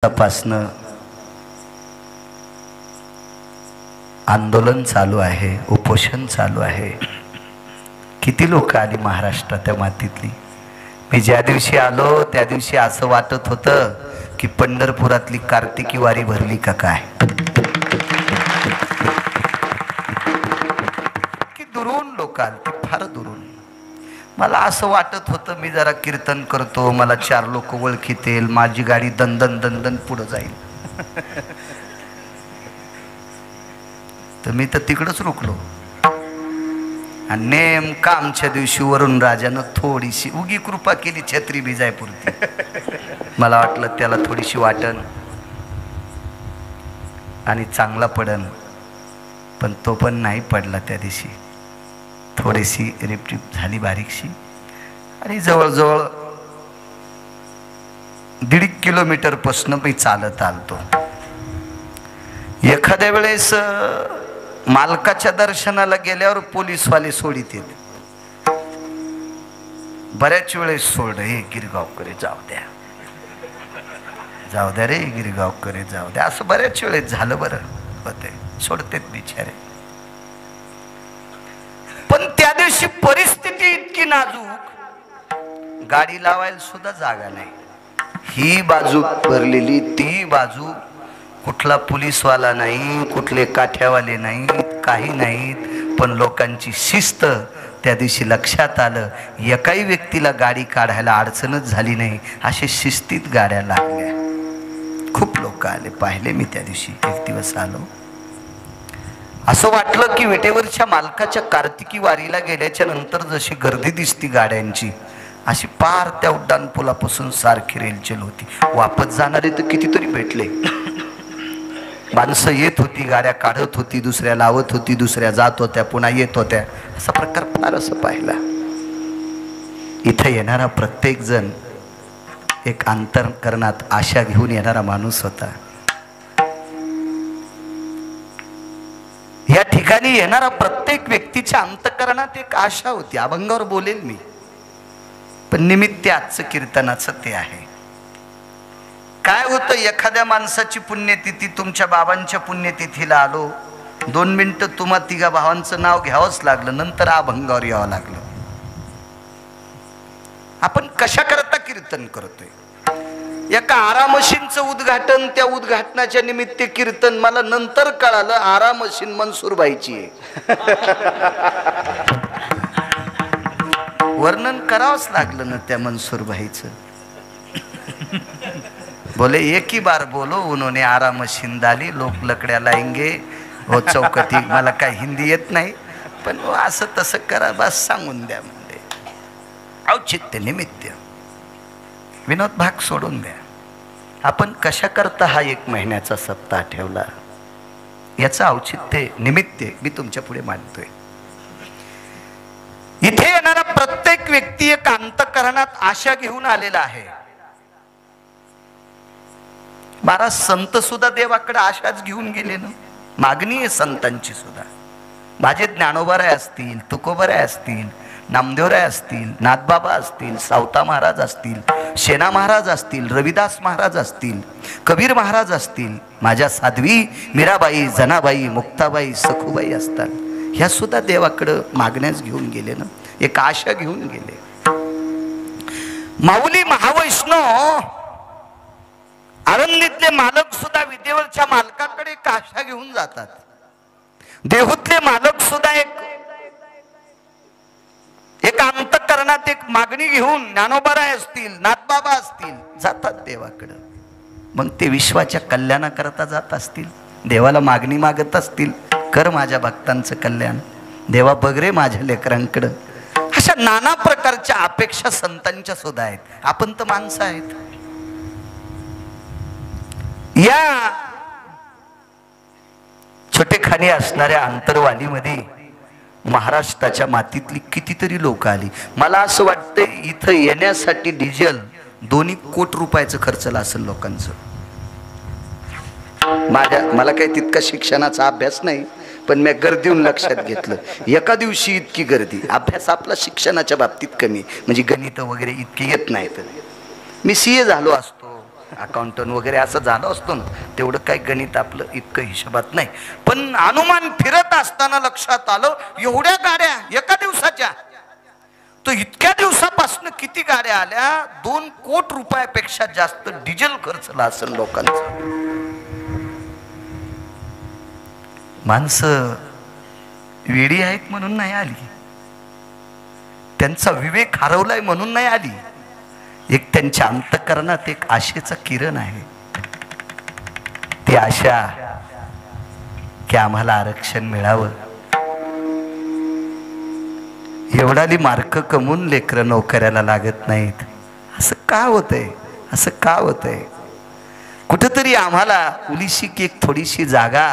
तपासणं आंदोलन चालू आहे, उपोषण चालू आहे। किती लोक आली महाराष्ट्रात त्या मातीतली। मी ज्या दिवशी आलो त्या दिवशी असं वाटत होतं की पंढरपुरातली कार्तिकी वारी भरली का काय। की दुरून लोक आली, फार दुरून। मला असं वाटत होतं मी जरा कीर्तन करतो, मला चार लोक ओळखीतील, माझी गाडी दंदन दंदन पुढे जाईल। तर मी तर तिकडच रुकलो आणि नेमका आमच्या दिवशी वरुण राजानं थोडीशी उगी कृपा केली, छत्री भिजायपुरती। मला वाटलं त्याला थोडीशी वाटण आणि चांगला पडन, पण तो पण नाही पडला। त्या दिवशी थोडीशी रिपटिप झाली बारीकशी आणि जवळजवळ 1.5 किलोमीटर पासून मी चालत आलतो। एखाद्या वेळेस मालकाच्या दर्शनाला गेल्यावर पोलीसवाले सोडित येत, बऱ्याच वेळेस सोड, हे गिरगावकरे जाऊ द्या, जाऊ द्या रे गिरगावकरे जाऊ द्या, असं बऱ्याच वेळेस झालं। बरं होते सोडतेत बिचारे, पण त्या दिवशी परिस्थिती इतकी नाजूक, गाडी लावायला सुद्धा जागा नाही। ही बाजू भरलेली, ती बाजू, कुठला पोलीसवाला नाही, कुठले काठ्यावाले नाहीत, काही नाहीत, पण लोकांची शिस्त। त्या दिवशी लक्षात आलं एकाही व्यक्तीला गाडी काढायला अडचणच झाली नाही, असे शिस्तीत गाड्या लागल्या। खूप लोक आले, पाहिले मी त्या दिवशी। एक दिवस आलो, असं वाटलं की विटेवरच्या मालकाच्या कार्तिकी वारीला गेल्याच्या नंतर जशी गर्दी दिसती गाड्यांची, अशी पार त्या उड्डाणपुलापासून सारखी रेलचेल होती। वापस जाणारे तर कितीतरी भेटले, माणसं येत होती, गाड्या काढत होती, दुसऱ्या लावत होती, दुसऱ्या जात होत्या, पुन्हा येत होत्या। असा प्रकार फार असं पाहिला। इथं येणारा प्रत्येक जण एक अंतःकरणात आशा घेऊन येणारा माणूस होता। या ठिकाणी येणारा प्रत्येक व्यक्तीच्या अंतःकरणात एक आशा होती। अभंगावर बोलेल मी, पण निमित्त आजचं कीर्तनाचं ते आहे। काय होतं, एखाद्या माणसाची पुण्यतिथी, तुमच्या बाबांच्या पुण्यतिथीला आलो, 2 मिनिटं तुम्हा तिघा भावांचं नाव घ्यावंच लागलं, नंतर अभंगावर यावं लागलं। आपण कशा करता कीर्तन करतोय? एका आरामशीनचं उद्घाटन, त्या उद्घाटनाच्या निमित्त कीर्तन। मला नंतर कळालं आरामशीन मनसूरबाईची आहे। वर्णन करावंच लागलं ना त्या मनसूरबाईचं। बोले एक ही बार बोलो उन्होंने आरामशीन डाली, लोक लकड्या लाएंगे हो चौकटी। मला काय हिंदी येत नाही, पण असं तसं करा, बस सांगून द्या म्हणजे औचित्य निमित्त। विनोद भाग सोडून द्या। आपण कशा करता हा 1 महिन्याचा सप्ताह ठेवला, याचं औचित्य निमित्त मी तुमच्या पुढे मांडतोय। इथे येणारा प्रत्येक व्यक्ती एक अंतःकरणात आशा घेऊन आलेला आहे। महाराज संत सुद्धा देवाकडे आशाच घेऊन गेले ना। मागणी आहे संतांची सुद्धा। माझे ज्ञानोबाराय असतील, तुकोबाराय असतील, नामदेवराय असतील, नाथबाबा असतील, सावता महाराज असतील, शेना महाराज असतील, रविदास महाराज असतील, कबीर महाराज असतील, माझ्या साध्वी मीराबाई, जनाबाई, मुक्ताबाई, सखूबाई असतात, ह्या सुद्धा देवाकडं मागण्यास घेऊन गेले ना, एक आशा घेऊन गेले। माऊली महावैष्णव आळंदीतले मालक सुद्धा विटेवरच्या मालकाकडे एक आशा घेऊन जातात। देहूतले मालक सुद्धा एक अंतःकरणात एक मागणी घेऊन, ज्ञानोबाराय असतील, नाथबाबा असतील, जातात देवाकडं। मग ते विश्वाच्या कल्याणाकरता जात असतील, देवाला मागणी मागत असतील, कर माझ्या भक्तांचं कल्याण, देवा बघ रे माझ्या लेकरांकडं। अशा नाना प्रकारच्या अपेक्षा संतांच्या सुद्धा आहेत। आपण तर माणसं आहेत। या छोटेखानी असणाऱ्या अंतरवालीमध्ये महाराष्ट्राच्या मातीतली कितीतरी लोक आली। मला असं वाटतं इथं येण्यासाठी डिझेल 2 कोटी रुपयाचं खर्चलं असेल लोकांचं। मला काही तितका शिक्षणाचा अभ्यास नाही, पण मी गर्दीहून लक्षात घेतलं एका दिवशी इतकी गर्दी। अभ्यास आपला शिक्षणाच्या बाबतीत कमी, म्हणजे गणित वगैरे इतके येत नाहीत। मी सीए झालो असतो, अकाउंटंट वगैरे असं झालं असतो ना, तेवढं काही गणित आपलं इतकं हिशोबात नाही. पण हनुमान फिरत असताना लक्षात आलं, एवढ्या गाड्या एका दिवसाच्या. तो इतक्या दिवसापासून किती गाड्या आल्या, 2 कोटी रुपयापेक्षा जास्त डिझेल खर्चला असेल लोकांचा. माणसं वेडी आहेत म्हणून नाही आली, त्यांचा विवेक हरवलाय म्हणून नाही आली. एक त्यांच्या अंतःकरणात एक आशेचं किरण आहे. ती आशा की आम्हाला आरक्षण मिळावं. एवढाली मार्क कमवून लेकरं नोकऱ्याला लागत नाहीत. असं का होतंय? असं का होतंय? कुठंतरी आम्हाला उलिशी एक थोडीशी जागा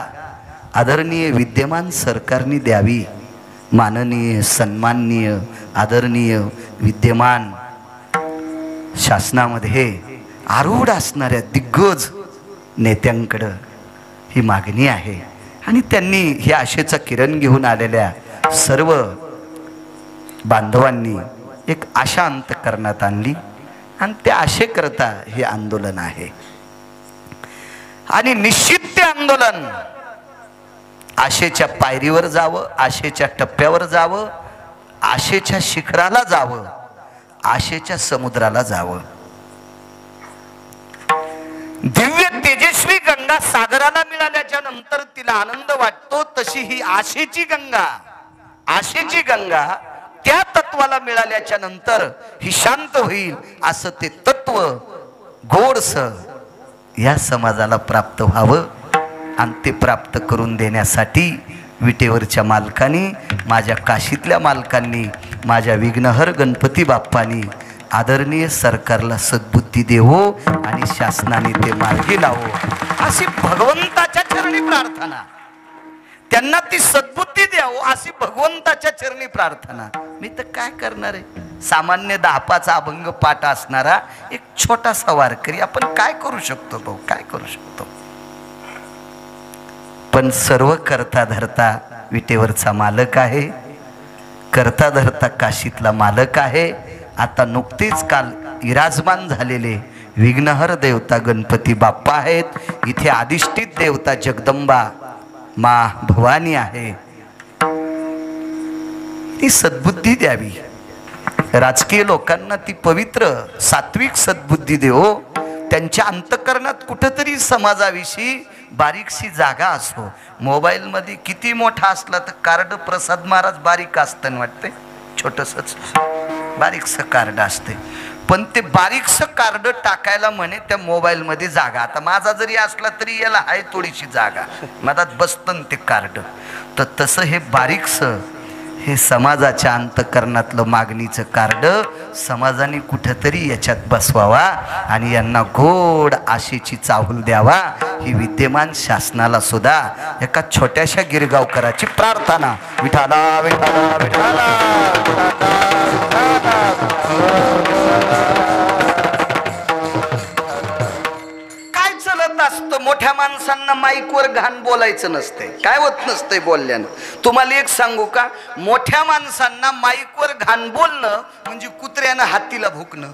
आदरणीय विद्यमान सरकारने द्यावी. माननीय, सन्माननीय, आदरणीय विद्यमान शासनामध्ये आरूढ असणाऱ्या दिग्गज नेत्यांकडं ही मागणी आहे. आणि त्यांनी हे आशेचा किरण घेऊन आलेल्या सर्व बांधवांनी एक आशा अंतःकरणात आणली आणि त्या आशेकरता हे आंदोलन आहे. आणि निश्चित ते आंदोलन आशेच्या पायरीवर जावं, आशेच्या टप्प्यावर जावं, आशेच्या शिखराला जावं, आशेच्या समुद्राला जावं. दिव्य तेजस्वी गंगा सागराला मिळाल्याच्या नंतर तिला आनंद वाटतो, तशी ही आशेची गंगा, आशेची गंगा त्या तत्वाला मिळाल्याच्या नंतर ही शांत होईल. असं ते तत्व गोडस या समाजाला प्राप्त व्हावं. आणि ते प्राप्त करून देण्यासाठी विटेवरच्या मालकांनी, माझ्या काशीतल्या मालकांनी, माझ्या विघ्नहर गणपती बाप्पांनी आदरणीय सरकारला सद्बुद्धी देवो आणि शासनाने ते मार्गी लावो, अशी भगवंताच्या चरणी प्रार्थना. त्यांना ती सद्बुद्धी द्यावो अशी भगवंताच्या चरणी प्रार्थना. मी तर काय करणार आहे, सामान्य 10-5 अभंग पाठ असणारा एक छोटासा वारकरी. आपण काय करू शकतो भाऊ, काय करू शकतो? पण सर्व करता धरता विटेवरचा मालक आहे, करता धरता काशीतला मालक आहे. आता नुकतेच काल विराजमान झालेले विघ्नहर देवता गणपती बाप्पा आहेत. इथे अधिष्ठित देवता जगदंबा मा भवानी आहे. ती सद्बुद्धी द्यावी. राजकीय लोकांना ती पवित्र सात्विक सद्बुद्धी देवो. त्यांच्या अंतःकरणात कुठेतरी समाजाविषयी बारीकशी जागा असो. मोबाईलमध्ये किती मोठा असला तर कार्ड प्रसाद महाराज बारीक असतं वाटते, छोटंसंच बारीकसं कार्ड असते. पण ते बारीकसं कार्ड टाकायला म्हणे त्या मोबाईलमध्ये जागा. आता माझा जरी असला तरी याला आहे थोडीशी जागा, मधात बसतं ते कार्ड. तर तसं हे बारीकसं हे समाजाच्या अंतःकरणातलं मागणीचं कार्ड समाजाने कुठंतरी याच्यात बसवावा आणि यांना गोड आशेची चाहूल द्यावा. ही विद्यमान शासनाला सुद्धा एका छोट्याशा गिरगावकराची प्रार्थना. विठाला विठाला विठाला. काय चलत असतं, मोठ्या माणसांना माईकवर घाण बोलायचं नसते, काय होत नसतंय बोलल्यानं. तुम्हाला एक सांगू का, मोठ्या माणसांना माईकवर घाण बोलणं म्हणजे कुत्र्यानं हातीला भुकणं.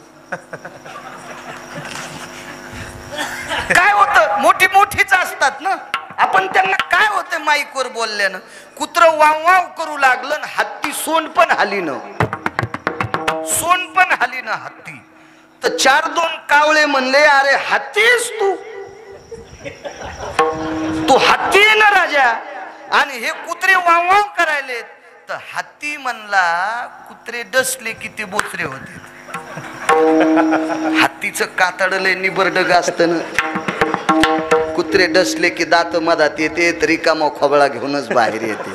काय होतं, मोठी मोठीच असतात ना, आपण त्यांना काय होतं माईकवर बोलल्यानं, कुत्र वाव वाव करू लागलं, हत्ती सोंड पण हालीनं, सोंड पण हालीनं हत्ती. तर 4-2 कावळे म्हणले, अरे हत्तीस तू, तू हत्ती ना राजा. आणि हे कुत्रे वाव वाव करायलेत. तर हत्ती म्हणला, कुत्रे डसले की ते बोचरे होते. हत्तीचं कातडले निबरडग असतं ना, कुत्रे डसले की दात मधात येते, तरी कामा खोबळा घेऊनच बाहेर येते.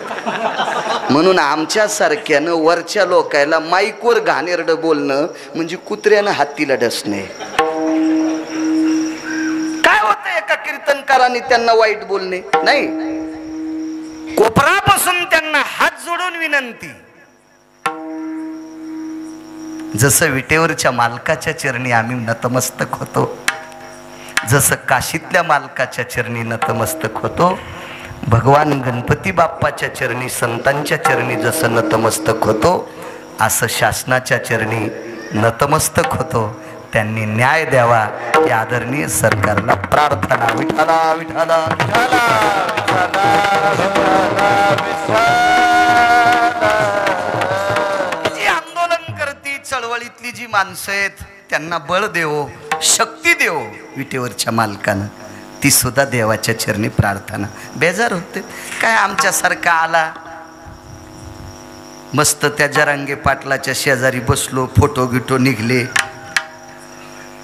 म्हणून आमच्या सारख्यानं वरच्या लोकायला माईकवर घाणेरड बोलणं म्हणजे कुत्र्यानं हत्तीला डसणे. काय होतं, एका कीर्तनकाराने त्यांना वाईट बोलणे नाही, कोपरापासून त्यांना हात जोडून विनंती. जसं विटेवरच्या मालकाच्या चरणी आम्ही नतमस्तक होतो, जसं काशीतल्या मालकाच्या चरणी नतमस्तक होतो, भगवान गणपती बाप्पाच्या चरणी, संतांच्या चरणी जसं नतमस्तक होतो, असं शासनाच्या चरणी नतमस्तक होतो. त्यांनी न्याय द्यावा ही आदरणीय सरकारला प्रार्थना. विठाला विठाला विठाला जी आंदोलन करती चळवळीतली जी माणसं आहेत त्यांना बळ देव, शक्ती देव विटेवरच्या मालकानं, ती सुद्धा देवाच्या चरणी प्रार्थना. बेजार होते काय आमच्यासारखा आला मस्त त्या जरांगे पाटलाच्या शेजारी बसलो, फोटो गिटो निघले,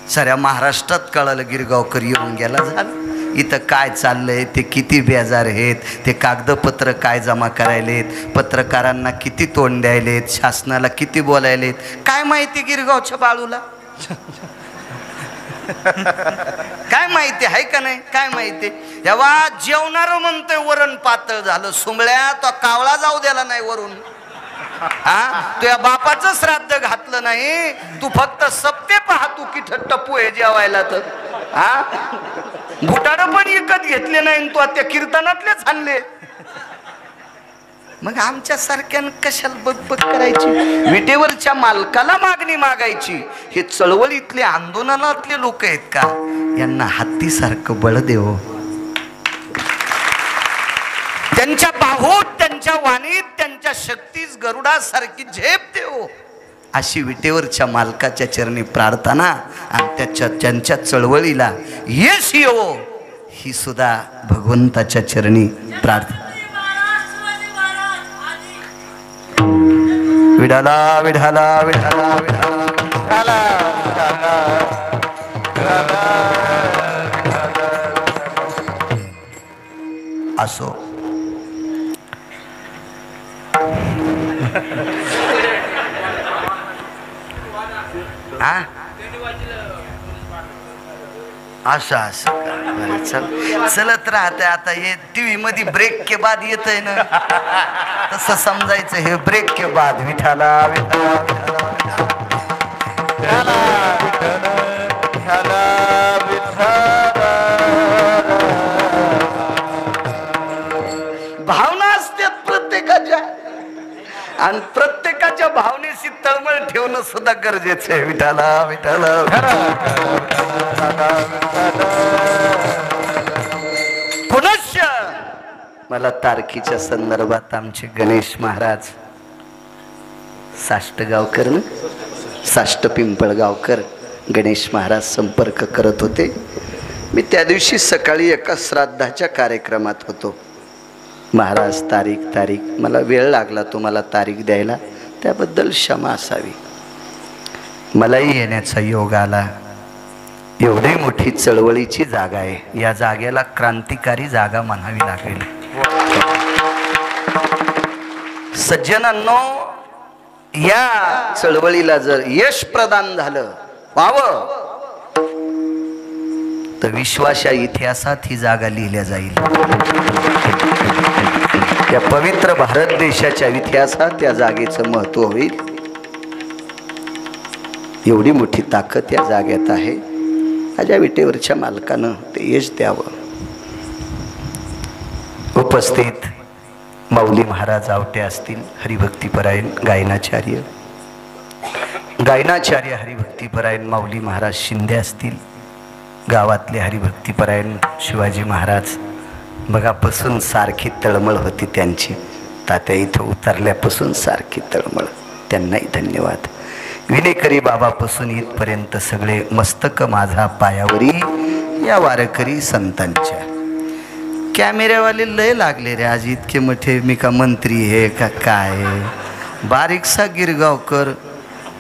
साऱ्या महाराष्ट्रात कळालं गिरगावकर येऊन गेला. झालं इथं काय चाललंय, ते किती बेजार आहेत, ते कागदपत्र काय जमा करायलेत, पत्रकारांना किती तोंड द्यायलेत, शासनाला किती बोलायलेत, काय माहिती गिरगावच्या बाळूला काय माहिती आहे का नाही, काय माहिती. तेव्हा जेवणारं म्हणतोय वरण पातळ झालं, सुंबळ्या तो कावळा जाऊ द्याला नाही वरून. हा तुझ्या बापाचं श्राद्ध घातलं नाही, तू फक्त सप्ते पाहा तू की टप्पू आहे जेवायला. तर हा बुटाड पण विकत घेतले नाही, तू त्या कीर्तनातलेच आणले. मग आमच्या सारख्यानं कशाला बकबक करायची, विटेवरच्या मालकाला मागणी मागायची. हे चळवळीतले आंदोलनातले लोक आहेत का, यांना हत्तीसारखं बळ देव, त्यांच्या बाहूत, त्यांच्या वाणीत, त्यांच्या शक्तीस गरुडासारखी झेप देव, अशी विटेवरच्या मालकाच्या चरणी प्रार्थना. आणि त्यांच्या चळवळीला यश येवो ही सुद्धा भगवंताच्या चरणी प्रार्थना. विठाला विठाला विठाला विठाला असो. हा असं असं चल चलत राहते. आता हे टीव्ही मध्ये ब्रेक के बाद येत आहे ना, तसं समजायचं हे ब्रेक के बाद. विठाला भावना असतात प्रत्येकाच्या, आणि प्रत्येकाच्या भावनेशी तळमळ ठेवणं सुद्धा गरजेचं आहे. विठाला विठाला पुनश्च मला तारखीच्या संदर्भात आमचे गणेश महाराज साष्टगावकर ना, साष्ट पिंपळगावकर गणेश महाराज संपर्क करत होते. मी त्या दिवशी सकाळी एका श्राद्धाच्या कार्यक्रमात होतो. महाराज तारीख मला वेळ लागला तुम्हाला तारीख द्यायला, त्याबद्दल क्षमा असावी. मलाही येण्याचा योग आला. एवढी मोठी चळवळीची जागा आहे, या जागेला क्रांतिकारी जागा म्हणावी लागेल. सज्जनांनो, या चळवळीला जर यश प्रदान झालं व्हावं तर विश्वाच्या इतिहासात ही जागा लिहिल्या जाईल. त्या पवित्र भारत देशाच्या इतिहासात या जागेचं महत्व होईल. एवढी मोठी ताकद या जागेत आहे. माझ्या विटेवरच्या मालकानं ते यश द्यावं. उपस्थित माऊली महाराज आवटे असतील, हरिभक्तीपरायण गायनाचार्य हरिभक्तीपरायण माऊली महाराज शिंदे असतील, गावातले हरिभक्तीपरायण शिवाजी महाराज. बघापासून सारखी तळमळ होती त्यांची, तात्या इथं उतरल्यापासून सारखी तळमळ. त्यांनाही धन्यवाद. विनेकरी बाबापासून इथपर्यंत सगळे मस्तक माझा पायावरी या वारकरी संतांच्या. कॅमेऱ्यावाले लय लागले रे आज, इतके मोठे. मी का मंत्री हे का काय, बारीकसा गिरगावकर.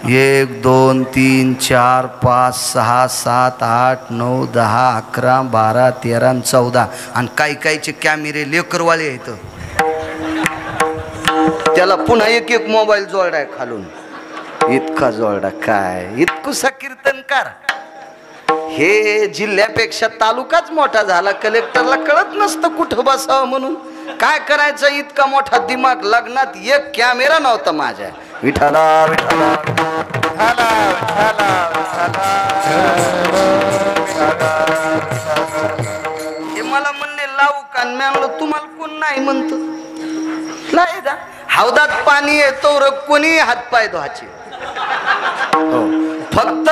1 2 3 4 5 6 7 8 9 10 11 12 13 14 आणि काही काहीचे कॅमेरे लेकरवाले आहेत. त्याला पुन्हा एक मोबाईल जोडाय खालून, इतका जोडा काय, इतकुसा कीर्तनकार. हे जिल्ह्यापेक्षा तालुकाच मोठा झाला. कलेक्टरला कळत नसतं कुठं बसावं म्हणून. काय करायचं, इतका मोठा दिमाग. लग्नात एक कॅमेरा नव्हता माझ्या. विठाला विठाला हे मला म्हणले लावू का, मी म्हणलं तुम्हाला कोण नाही म्हणत. लायदा हौदात पाणी येतो, कोणी हातपाय धुवायचे. फक्त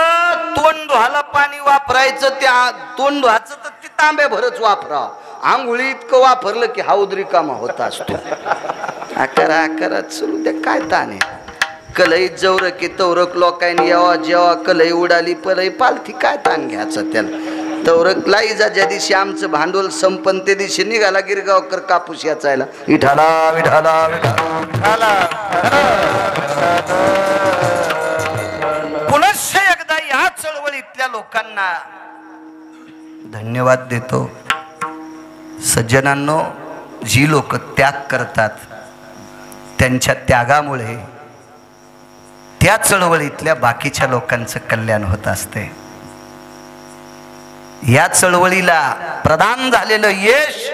तोंड तोंड धुवायला पाणी वापरायचं, त्या तोंड धुवायचं तर ते तांब्या भरच वापरा. आंघोळी इतकं वापरलं की हाऊद रिकामा होत असतो. आकारा आकारात चलू द्या, काय ताने. कलई जवरकी तवरक लोकांनी यावा जेव्हा कलई उडाली पलई पालथी, काय ताण घ्यायचं त्याला. तवरक लाईजा ज्या दिवशी आमचं भांडवल संपन ते दिवशी निघाला गिरगावकर कापूस याचायला. विठाला विठाला विठाला. पुनश्च एकदा या चळवळीतल्या लोकांना धन्यवाद देतो. सज्जनांनो, जी लोक त्याग करतात त्यांच्या त्यागामुळे त्या चळवळीतल्या बाकीच्या लोकांचं कल्याण होत असते. या चळवळीला प्रदान झालेलं यश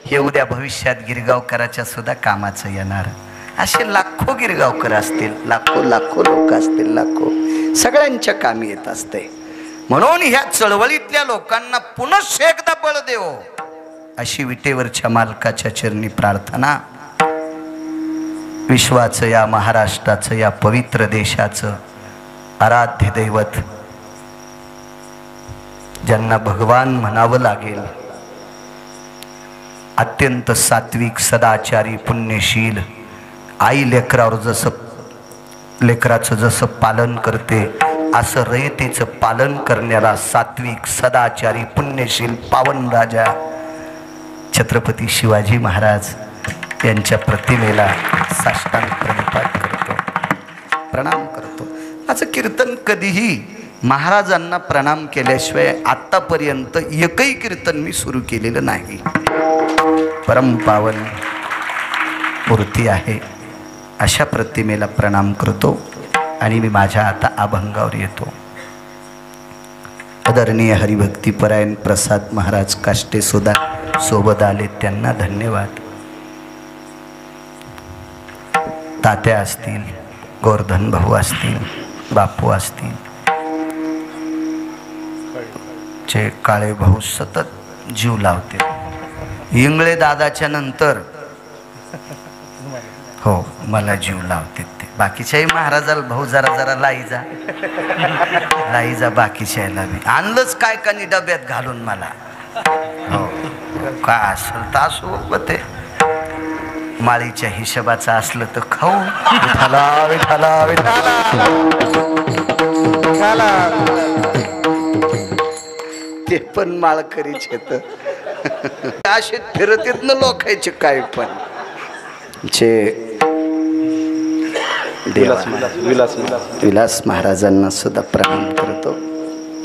हे उद्या भविष्यात गिरगावकराच्या सुद्धा कामाचं येणार. असे लाखो गिरगावकर असतील, लाखो लाखो लोक असतील, लाखो सगळ्यांच्या कामी येत असते. म्हणून ह्या चळवळीतल्या लोकांना पुनश्च एकदा बळ देव अशी विटेवरच्या मालकाच्या चरणी प्रार्थना. विश्वाचं, या महाराष्ट्राचं, या पवित्र देशाचं आराध्य दैवत, ज्यांना भगवान म्हणावं लागेल, अत्यंत सात्विक, सदाचारी, पुण्यशील, आई लेकराचं जसं पालन करते असं रयतेचं पालन करण्याला सात्विक, सदाचारी, पुण्यशील पावन राजा छत्रपती शिवाजी महाराज यांच्या प्रतिमेला साष्टांग प्रणिपात करतो, प्रणाम करतो. माझं कीर्तन कधीही महाराजांना प्रणाम केल्याशिवाय आत्तापर्यंत एकही कीर्तन मी सुरू केलेलं नाही. परमपावन मूर्ती आहे अशा प्रतिमेला प्रणाम करतो आणि मी माझ्या आता अभंगावर येतो. आदरणीय हरिभक्तीपरायण प्रसाद महाराज काष्टे सुद्धा सोबत आले, त्यांना धन्यवाद. तात्या असतील, गोवर्धन भाऊ असतील, बापू असतील, चे काळे भाऊ सतत जीव लावते. इंगळे दादाच्या नंतर हो मला जीव लावते ते. बाकीच्याही महाराजाला भाऊ जरा जरा लाईजा बाकीच्याला मी आणलंच काय कानी डब्यात घालून मला. हो काय असेल तर असो, ते माळीच्या हिशोबाचं असलं तर खाऊ. विठाला विठाला विठाला. ते पण माळकरीच येत असे फिरतीत न लोकायचे काय पण जे विलास महाराजांना सुद्धा प्रणाम करतो.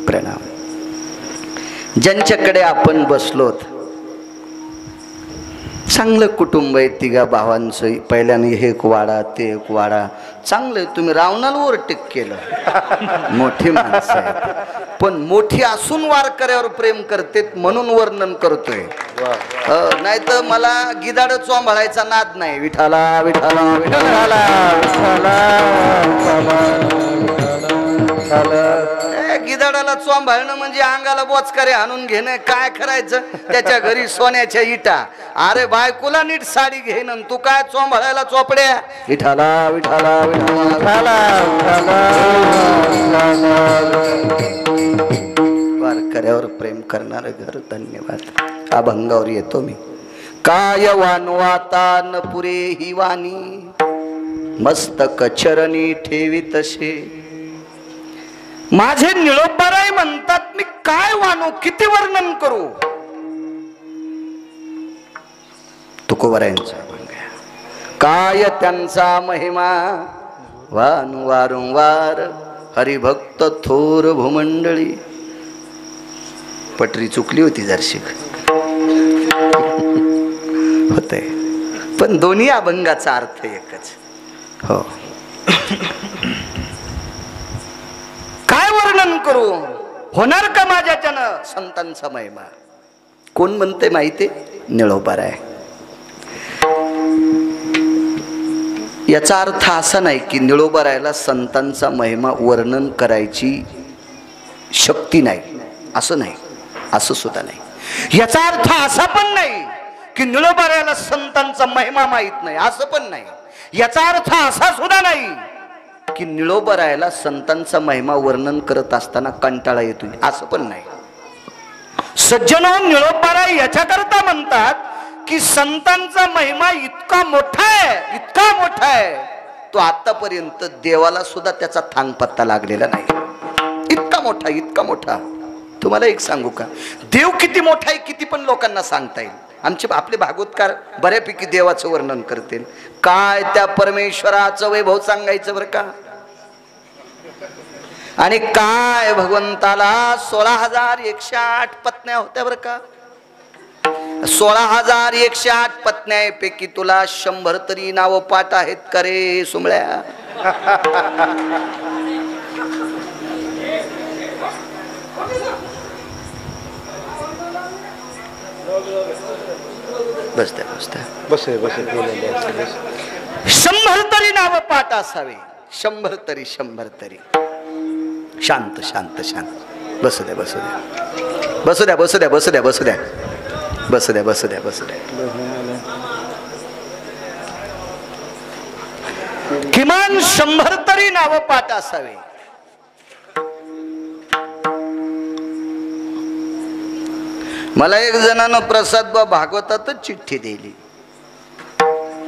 प्रणाम. ज्यांच्याकडे आपण बसलोत, चांगलं कुटुंब आहे, तिघा भावांचं. पहिल्याने हे एक वाडा, ते एक वाडा, चांगलं. तुम्ही रावणाला ओव्हरटेक केलं, मोठी माणसं आहेत. पण मोठी असून वारकऱ्यावर प्रेम करते म्हणून वर्णन करतोय. नाही तर मला गिदाड चोंभाळायचा नाद नाही. विठाला विठाला विठाला गिदाडाला चोंभाळणं म्हणजे अंगाला बोचकारे आणून घेणं. काय करायचं, त्याच्या घरी सोन्याच्या इटा. अरे बायकोला नीट साडी घेणं, तू काय चोंभाळायला चोपड्या. विठाला विठाला विठाला. वारकऱ्यावर प्रेम करणारं घर. धन्यवाद. अभंगावर येतो मी. काय वानवाता न पुरे ही वाणी, मस्तक चरणी ठेवी तसे. माझे निळोबाराय म्हणतात, मी काय वानू, किती वर्णन करू. तुकोबारायांचा अभंग. काय त्यांचा महिमा वानू वारंवार, हरिभक्त थोर भूमंडळी. पटरी चुकली होती जरशी होते, पण दोन्ही अभंगाचा अर्थ एकच. हो काय वर्णन करू, होणार का माझ्याच्यानं संतांचा महिमा. कोण म्हणते माहिती, निळोबाराय. याचा अर्थ असा नाही की निळोबारायला संतांचा महिमा वर्णन करायची शक्ती नाही, असं नाही, असं सुद्धा नाही. याचा अर्थ असा पण नाही की निळोबारायला संतांचा महिमा माहित नाही, असं पण नाही. याचा अर्थ असा सुद्धा नाही की निळोबरायला संतांचा महिमा वर्णन करत असताना कंटाळा येतो, असं पण नाही. सज्जनो, निळोबाराय याच्याकरता म्हणतात की संतांचा महिमा इतका मोठा आहे, इतका मोठा आहे, तो आतापर्यंत देवाला सुद्धा त्याचा थांग पत्ता लागलेला नाही. इतका मोठा, इतका मोठा. तुम्हाला एक सांगू का, देव किती मोठा आहे किती पण लोकांना सांगता येईल. आपले भागवतकार बऱ्यापैकी देवाचं वर्णन करतील. काय त्या परमेश्वराचं वैभव सांगायचं बरं का. आणि काय भगवंताला 16,108 पत्न्या होत्या बरं का. 16,108 पत्न्यापैकी तुला 100 तरी नाव पाठ आहेत का रे सुमळ्या. बसत्या बसत्या बस 100 तरी नाव पाठ असावे. 100 तरी 100 तरी. शांत शांत शांत. बसू द्या बसू द्या बसू द्या बसू द्या बसू द्या बसू द्या बसू द्या बसू द्या बसू द्या. किमान 100 तरी नाव पाठ असावे. मला एक जणानं प्रसाद भागवतातच चिठ्ठी दिली.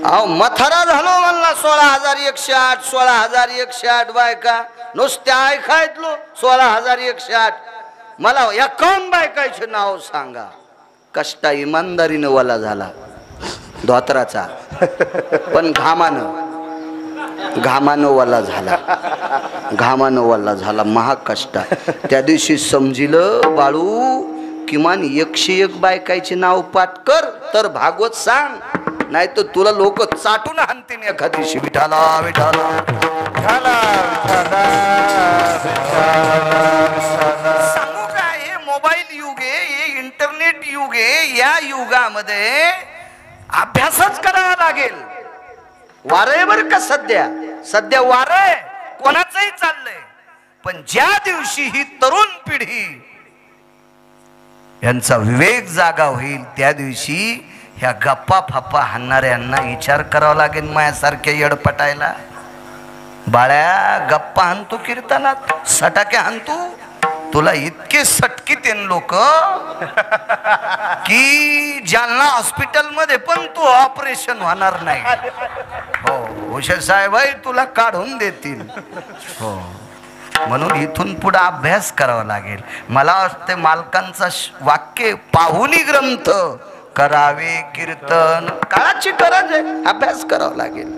अहो मथारा झालो म्हणला. 16,108 16,108 बायका नुसत्या ऐकायतलो. 16,108. मला 51 बायकाचे नाव सांगा. कष्टा इमानदारीनं वाला झाला धोत्राचा, पण घामानं वाला झाला. घामानं वाला झाला महाकष्टा. त्या दिवशी समजिलं बाळू किमान 101 बायकाचे नाव पाठ कर तर भागवत सांग, नाही तर तुला लोक चाटून आणतील एखाद दिवशी. विठाला विठाला सांगू का, हे मोबाईल युग आहे, हे इंटरनेट युग आहे. या युगामध्ये अभ्यासच करावा लागेल. वारय बर का सध्या वारय कोणाचंही चाललंय. पण ज्या दिवशी ही तरुण पिढी यांचा विवेक जागा होईल त्या दिवशी ह्या गप्पा फाप्पा हाणणाऱ्यांना विचार करावा लागेल. माझ्यासारख्या येडपटायला. बाळ्या गप्पा हाणतो कीर्तनात, सटाके हाणतो. तुला इतके सटकीत लोक की जालना हॉस्पिटल मध्ये पण तू ऑपरेशन होणार नाही. हो उषा साहेब तुला काढून देतील. हो म्हणून इथून पुढे अभ्यास करावा लागेल. मला वाटते मालकांचा वाक्य पाहुनी ग्रंथ करावे कीर्तन. काळाची गरज आहे, अभ्यास करावा लागेल.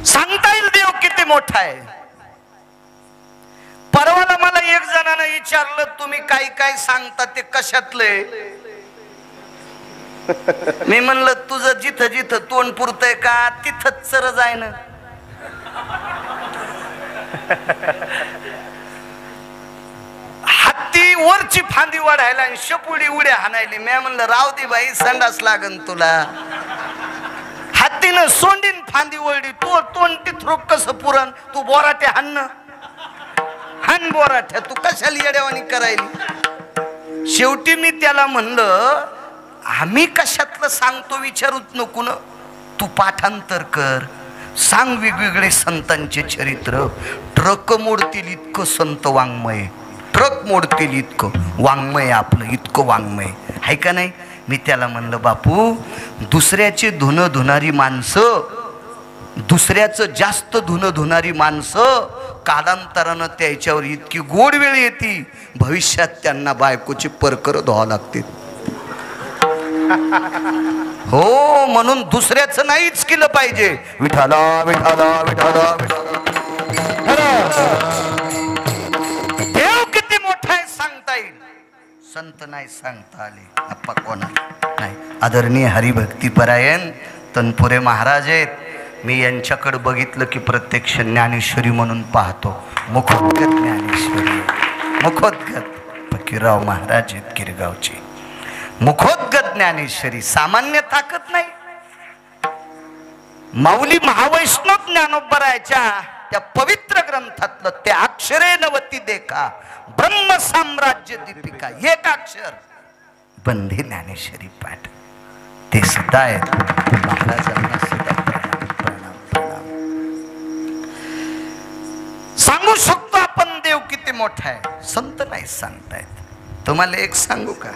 सांगता येईल देव किती मोठा आहे. परवाला मला एक जणांना विचारलं तुम्ही काय काय सांगता ते कशातले. मी म्हणलं तुझं जिथं जिथं तोंड पुरतय का तिथंच चर जाय ना. हत्ती वरची फांदी वाढायला आणि शपुडी उड्या हाणायली. मी म्हणलं राव दे बाई संडास लागन तुला. हत्तीनं सोंडीन फांदी वळली. तू तोंड तिथं कसं पुरण. तू बोराटे हाण हान बोराठ्या. तू कशाला येड्यावानी करायली. शेवटी मी त्याला म्हणलं आम्ही कशातलं सांगतो विचारूच नको ना. तू पाठांतर कर, सांग वेगवेगळे संतांचे चरित्र. ट्रक मोडतील इतकं संत वाङ्मय, ट्रक मोडतील इतकं वाङ्मय, आपलं इतकं वाङ्मय आहे का नाही. मी त्याला म्हणलं बापू दुसऱ्याचे धुणं धुणारी माणसं, दुसऱ्याचं जास्त धुणं धुणारी माणसं कालांतरानं त्याच्यावर इतकी गोड वेळ येते भविष्यात त्यांना बायकोची परकर धुवावं लागते. हो म्हणून दुसऱ्याचं नाहीच केलं पाहिजे. विठाला विठाला विठाला देव किती मोठा आहे सांगता येईल. संत नाही सांगता आले. अप्पा कोणाला नाही. आदरणीय हरिभक्तीपरायण तनपुरे महाराज आहेत. मी यांच्याकडे बघितलं की प्रत्यक्ष ज्ञानेश्वरी म्हणून पाहतो. मुखोद्गत ज्ञानेश्वरी, मुखोद्गत फकीरराव महाराज आहेत गिरगावची. मुखोद्गत ज्ञानेश्वरी सामान्य ताकद नाही. माऊली महावैष्णव ज्ञानोबरायच्या त्या पवित्र ग्रंथातलं ते अक्षरे नवती देखा ब्रह्म साम्राज्य दीपिका एक अक्षर बंधी ज्ञानेश्वरी पाठ ते सुद्धा आहेत. महाराजांना सुद्धा प्रणाम प्रणाम प्रणाम. सांगू शकतो आपण देव किती मोठा आहे, संत नाही सांगतायत. तुम्हाला एक सांगू का,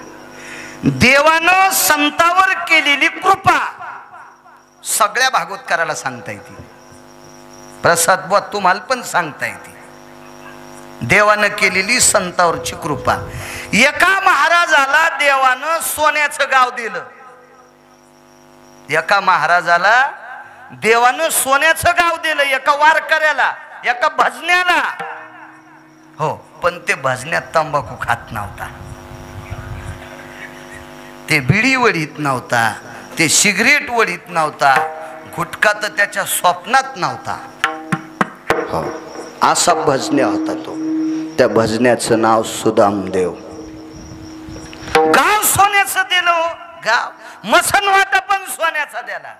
देवानं संतावर केलेली कृपा सगळ्या भागवतकाराला सांगता येते. प्रसाद बुवा तुम्हाला पण सांगता येते. देवानं केलेली संतावरची कृपा. एका महाराजाला देवानं सोन्याचं गाव दिलं. एका महाराजाला देवानं सोन्याचं गाव दिलं, एका वारकऱ्याला, एका भजन्याला. हो, पण ते भजन्यात तंबाखू खात नव्हता, ते बिडी वडीत नव्हता, ते सिगरेट वडीत नव्हता, गुटखा तर त्याच्या स्वप्नात नव्हता. हो, असा भजन्या होता तो. त्या भजन्याचं नाव सुदामदेव. गाव सोन्याचं दिलं, गाव मसन वाटा पण सोन्याचा दिला.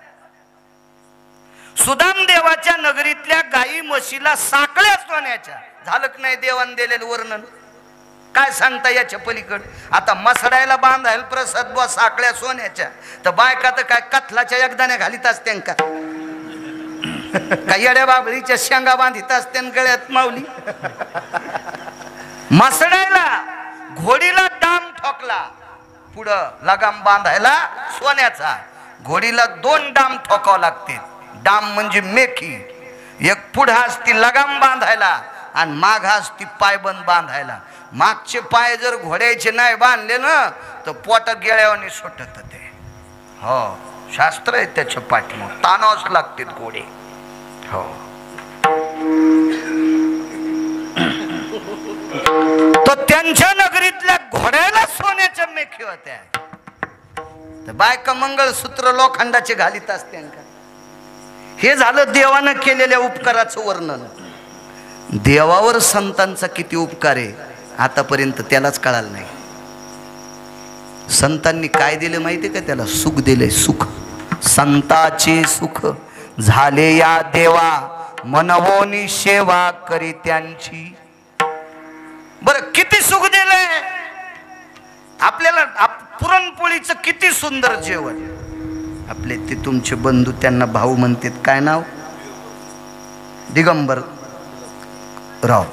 सुदामदेवाच्या नगरीतल्या गाई म्हशीला साखळ्या सोन्याच्या. झालं की नाही देवान दिलेलं वर्णन? काय सांगता याच्या पलीकड? आता मसडायला बांधायला प्रसाद बुवा साखळ्या सोन्याच्या, तर बायका तर काय कथलाच्या एकदाने घालीत असते का? काय येड्या बाबळीच्या शेंगा बांधित असते गळ्यात माऊली? मसडायला घोडीला डाम ठोकला, पुढं लगाम बांधायला सोन्याचा. घोडीला 2 डाम ठोकावं लागते. डाम म्हणजे मेखी. एक पुढं असती लगाम बांधायला आणि माग असती पायबंद बांधायला. मागचे पाय जर घोड्याचे नाही बांधले ना तर पोट गेळ्यावानी सुटत ते. हो, शास्त्र आहे त्याच्या पाठीमाग. ताणावंच लागते घोडे. हो, तो त्यांच्या नगरीतल्या घोड्याला सोन्याच्या मेखी होत्या. तर बायका मंगळसूत्र लोखंडाचे घालीत असते का? हे झालं देवानं केलेल्या उपकाराचं वर्णन. देवावर संतांचा किती उपकार आहे आतापर्यंत त्यालाच कळालं नाही. संतांनी काय दिलं माहिती का त्याला? सुख दिले. सुख, संताचे सुख झाले या देवा, मनवोनी सेवा करी त्यांची. बरं, किती सुख दिलंय आपल्याला. पुरणपोळीचं किती सुंदर जेवण. आपले ते तुमचे बंधू त्यांना भाऊ म्हणतात, काय नाव? दिगंबर राव.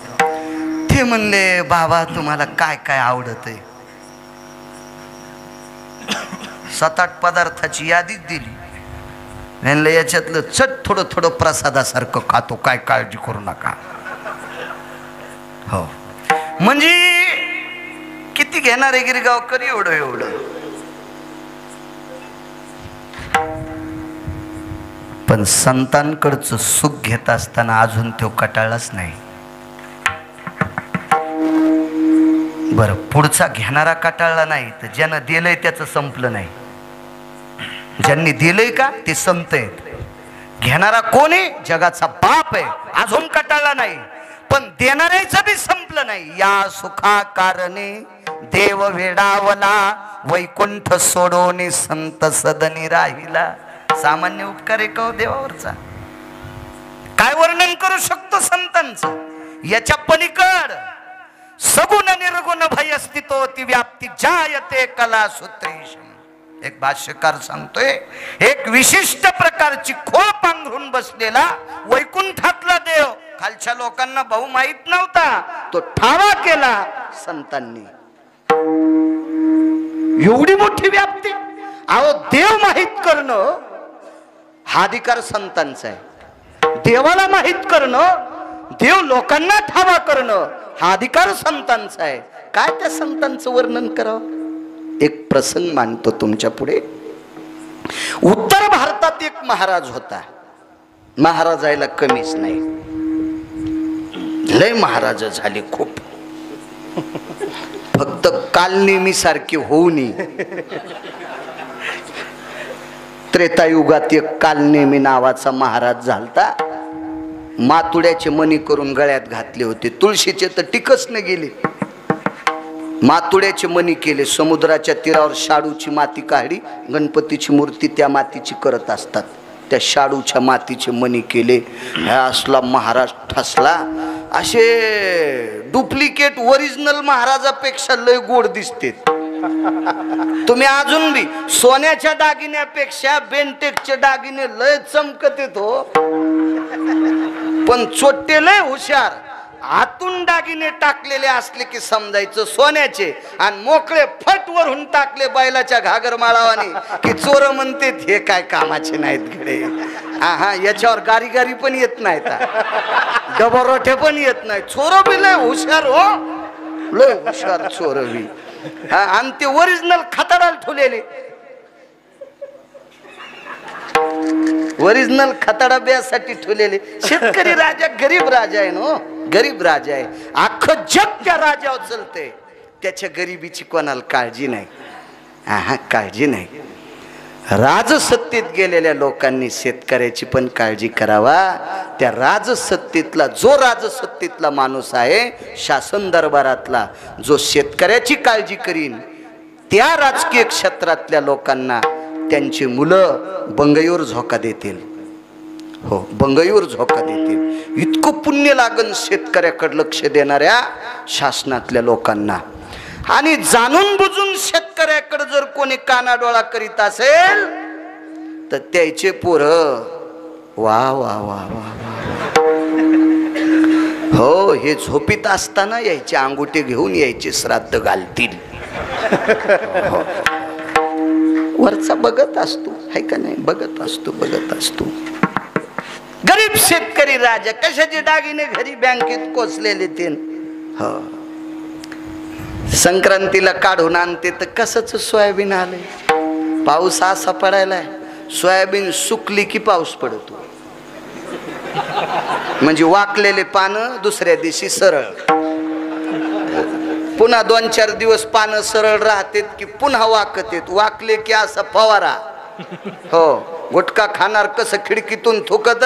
ते म्हणले, बाबा तुम्हाला काय काय आवडत आहे? 7-8 पदार्थाची यादीच दिली. म्हणलं याच्यातलं चट थोडं थोडं प्रसादासारखं खातो, काय काळजी करू नका. हो, म्हणजे किती घेणार आहे गिरगावकर? एवढं एवढं. पण संतांकडचं सुख घेत असताना अजून तो कटाळलाच नाही. बरं, पुढचा घेणारा कटाळला नाही तर ज्यानं दिलंय त्याचं संपलं नाही. ज्यांनी दिलंय का ते संत आहेत. घेणारा कोण आहे? जगाचा बाप आहे, अजून कटाळला नाही. पण देणाऱ्याचं बी संपलं नाही. या सुखा कारणे देव वेडावला, वैकुंठ सोडोने संत सदनी राहिला. सामान्य उपकार आहे का देवावरचा? काय वर्णन करू शकतो संतांचं? याच्या पलीकड सगुण निर्गुण भय अस्तित्व ती व्याप्ती जायते कला सूत्रेशम. एक भाष्यकार सांगतोय, एक विशिष्ट प्रकारची खोळ पांघरून बसलेला वैकुंठातला देव खालच्या लोकांना भाऊ माहित नव्हता, तो ठावा केला संतांनी. एवढी मोठी व्याप्ती. अहो, देव माहित करणं हा अधिकार संतांचा आहे. देवाला माहित करणं, देव लोकांना ठावा करणं हा अधिकार संतांचा आहे. काय त्या संतांचं वर्णन करावं? एक प्रसंग मांडतो तुमच्या पुढे. उत्तर भारतात एक महाराज होता. महाराजायला कमीच नाही, लय महाराज झाले खूप. फक्त कालनेमी सारखे होऊ नये. त्रेतायुगात एक कालनेमी नावाचा महाराज झालता. मातुड्याचे मणी करून गळ्यात घातले होते. तुळशीचे तर टिकच न गेले. मातुड्याचे मणी केले. समुद्राच्या तीरावर शाडूची माती काढली, गणपतीची मूर्ती त्या मातीची करत असतात. त्या शाडूच्या मातीचे मणी केले. हा असला महाराज ठसला. असे डुप्लिकेट ओरिजिनल महाराजापेक्षा लय गोड दिसते. तुम्ही अजून बी सोन्याच्या दागिन्यापेक्षा बेंटेकचे दागिने लय चमकत येतो. पण चोट्टे लय हुशार. आतून दागिने टाकलेले असले की समजायचं सोन्याचे, आणि मोकळे फट वरून टाकले बैलाच्या घागर माळावाने की चोर म्हणते हे काय कामाचे नाहीत घडे. हा याच्यावर गारी गारी पण येत नाहीत, डबरोठे पण येत नाही. चोर बी लय हुशार हो, लय हुशार चोर बी. आणि ते ओरिजिनल खताडाला ठेवलेले, ओरिजिनल खताडा ब्यासाठी ठेवलेले. शेतकरी राजा गरीब राजा आहे ना, गरीब राजा आहे. अख्खं जग त्या राजावर चलते, त्याच्या गरिबीची कोणाला काळजी नाही. हा काळजी नाही. राजसत्तेत गेलेल्या लोकांनी शेतकऱ्याची पण काळजी करावा. त्या राजसत्तेतला जो राजसत्तेतला माणूस आहे, शासन दरबारातला जो शेतकऱ्याची काळजी करीन, त्या राजकीय क्षेत्रातल्या लोकांना त्यांची मुलं बंगईवर झोका देतील. हो, बंगईवर झोका देतील. इतकं पुण्य लागन शेतकऱ्याकडे लक्ष देणाऱ्या शासनातल्या लोकांना. आणि जाणून बुजून शेतकऱ्याकडे जर कोणी कानाडोळा करीत असेल तर त्याचे पोरं वा वा वा वा. हो, हे झोपीत असताना यायचे अंगुठे घेऊन यायचे, श्राद्ध घालतील. वरचा बघत असतो, है का नाही, बघत असतो, बघत असतो. गरीब शेतकरी राजा कशाचे दागिने घरी बँकेत कोचलेले ते. हो, संक्रांतीला काढून आणते तर कसच सोयाबीन आले. पाऊस असा पडायलाय, सोयाबीन सुकली की पाऊस पडतो. म्हणजे वाकलेले पानं दुसऱ्या दिवशी सरळ, पुन्हा 2-4 दिवस पानं सरळ राहतात की पुन्हा वाकत येत. वाकले की असा फवारा. हो, गुटखा खाणार कसं खिडकीतून थुकत,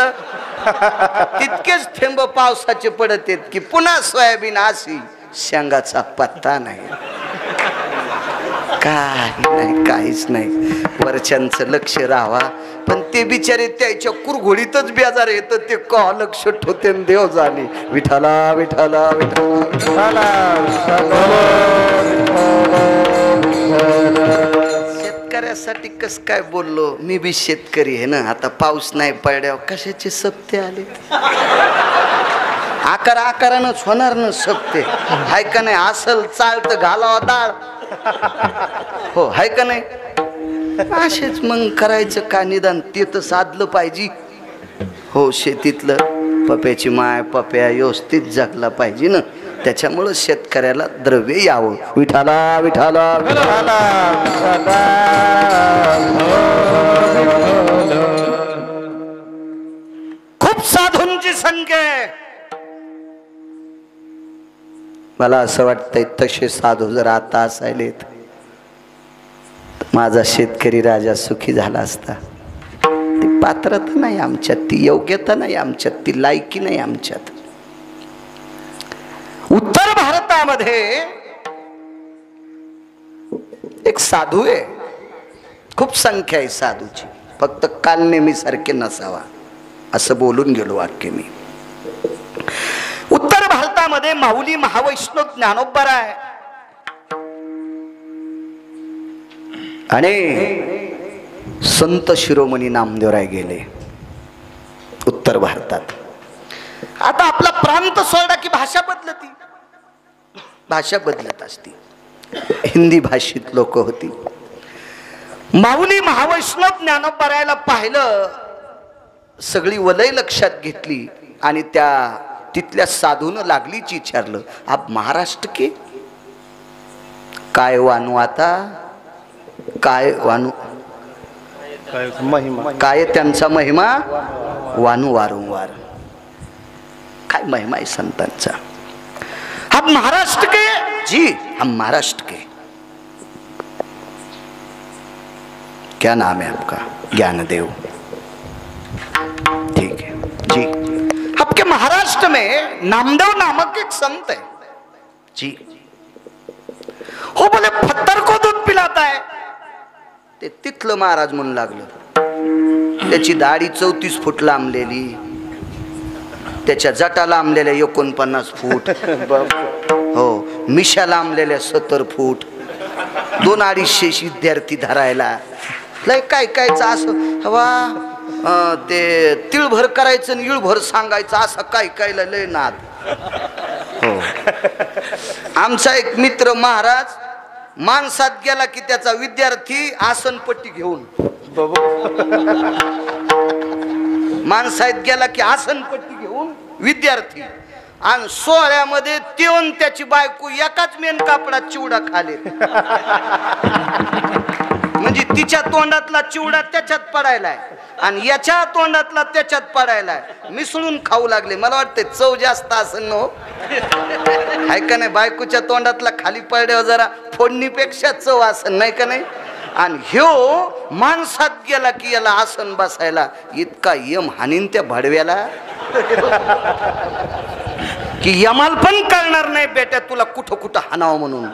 तितकेच थेंब पावसाचे पडत येत की पुन्हा सोयाबीन अशी, शेंगाचा पत्ता नाही, काही नाही, काहीच नाही. वरच्यांचं लक्ष राहावा. पण ते बिचारे त्याच्या कुरघोडीतच बेजार येत, ते का लक्ष ठेवते देव जाणे. विठाला विठाला विठाला. शेतकऱ्यासाठी कस काय बोललो, मी बी शेतकरी आहे ना. आता पाऊस नाही पडल्यावर कशाचे सप्ते आले. आकारानंच होणार ना सप्ते, हाय का नाही. असल चालत घालावा डाळ, हो हाय का नाही. असेच मग करायचं का, निदान ते तर साधलं पाहिजे. हो, शेतीतलं पप्याची माय पप्या व्यवस्थित जगला पाहिजे ना. त्याच्यामुळं शेतकऱ्याला द्रव्य यावं. विठाला विठाला विठाला. खूप साधूंची संख्या आहे. मला असं वाटतंय तसे साधू जर आता असायलेत, माझा शेतकरी राजा सुखी झाला असता. ती पात्रता नाही आमच्यात, ती योग्यता नाही आमच्यात, ती लायकी नाही आमच्यात. उत्तर भारतामध्ये एक साधू आहे, खूप संख्या आहे साधूची, फक्त काल नेहमीसारखे नसावा असं बोलून गेलो वाक्य मी. उत्तर भारतामध्ये माऊली महावैष्णव ज्ञानोबा आहे आणि संत शिरोमणी नामदेवराय गेले उत्तर भारतात. आता आपला प्रांत सोडला की भाषा बदलती, भाषा बदलत असती. हिंदी भाषित लोक होती. माऊली महावैष्णव ज्ञानोबारायला पाहिलं, सगळी वलय लक्षात घेतली आणि त्या तिथल्या साधून लागलीच विचारलं, आप महाराष्ट्र के? काय वानू आता, काय वानू, महिमा काय त्यांचा महिमा वानू वारंवार. काय महिमा आहे संतांचा. हम महाराष्ट्र के? जी हम महाराष्ट्र के. क्या नाम है आपका? ज्ञानदेव. ठीक है जी. आपके महाराष्ट्र में नामदेव नामक एक संत है जी. हो बोले पत्थर को दूध पिलाता है. ते तिथलं महाराज म्हणून लागलं. त्याची दाढी 34 फूट लांबलेली, त्याच्या जटा लांबलेल्या 49 फूट, हो मिशा लांबलेल्या 70 फूट, 2-250 विद्यार्थी धरायला. लय काय कायचं असं हवा, ते तिळभर करायचं आणि इळभर सांगायचं, असं काय काय लय नाद. हो. आमचा एक मित्र महाराज माणसात गेला की त्याचा विद्यार्थी आसनपट्टी घेऊन माणसात गेला की आसनपट्टी घेऊन विद्यार्थी आणि सोहळ्यामध्ये तेवून त्याची बायको एकाच मेन कापडात चिवडा खाले म्हणजे तिच्या तोंडातला चिवडा त्याच्यात पडायलाय आणि याच्या तोंडातला त्याच्यात पडायलाय मिसळून खाऊ लागले. मला वाटते चव जास्त असेल हो आहे का नाही. बायकोच्या तोंडातला खाली पडल्यावर जरा फोडणीपेक्षा चव असेल नाही का नाही. आणि ह्यो माणसात गेला की याला आसन बसायला इतका यम हानीन त्या भडव्याला की यमाल पण कळणार नाही बेट्या तुला कुठं कुठं हाणावं म्हणून.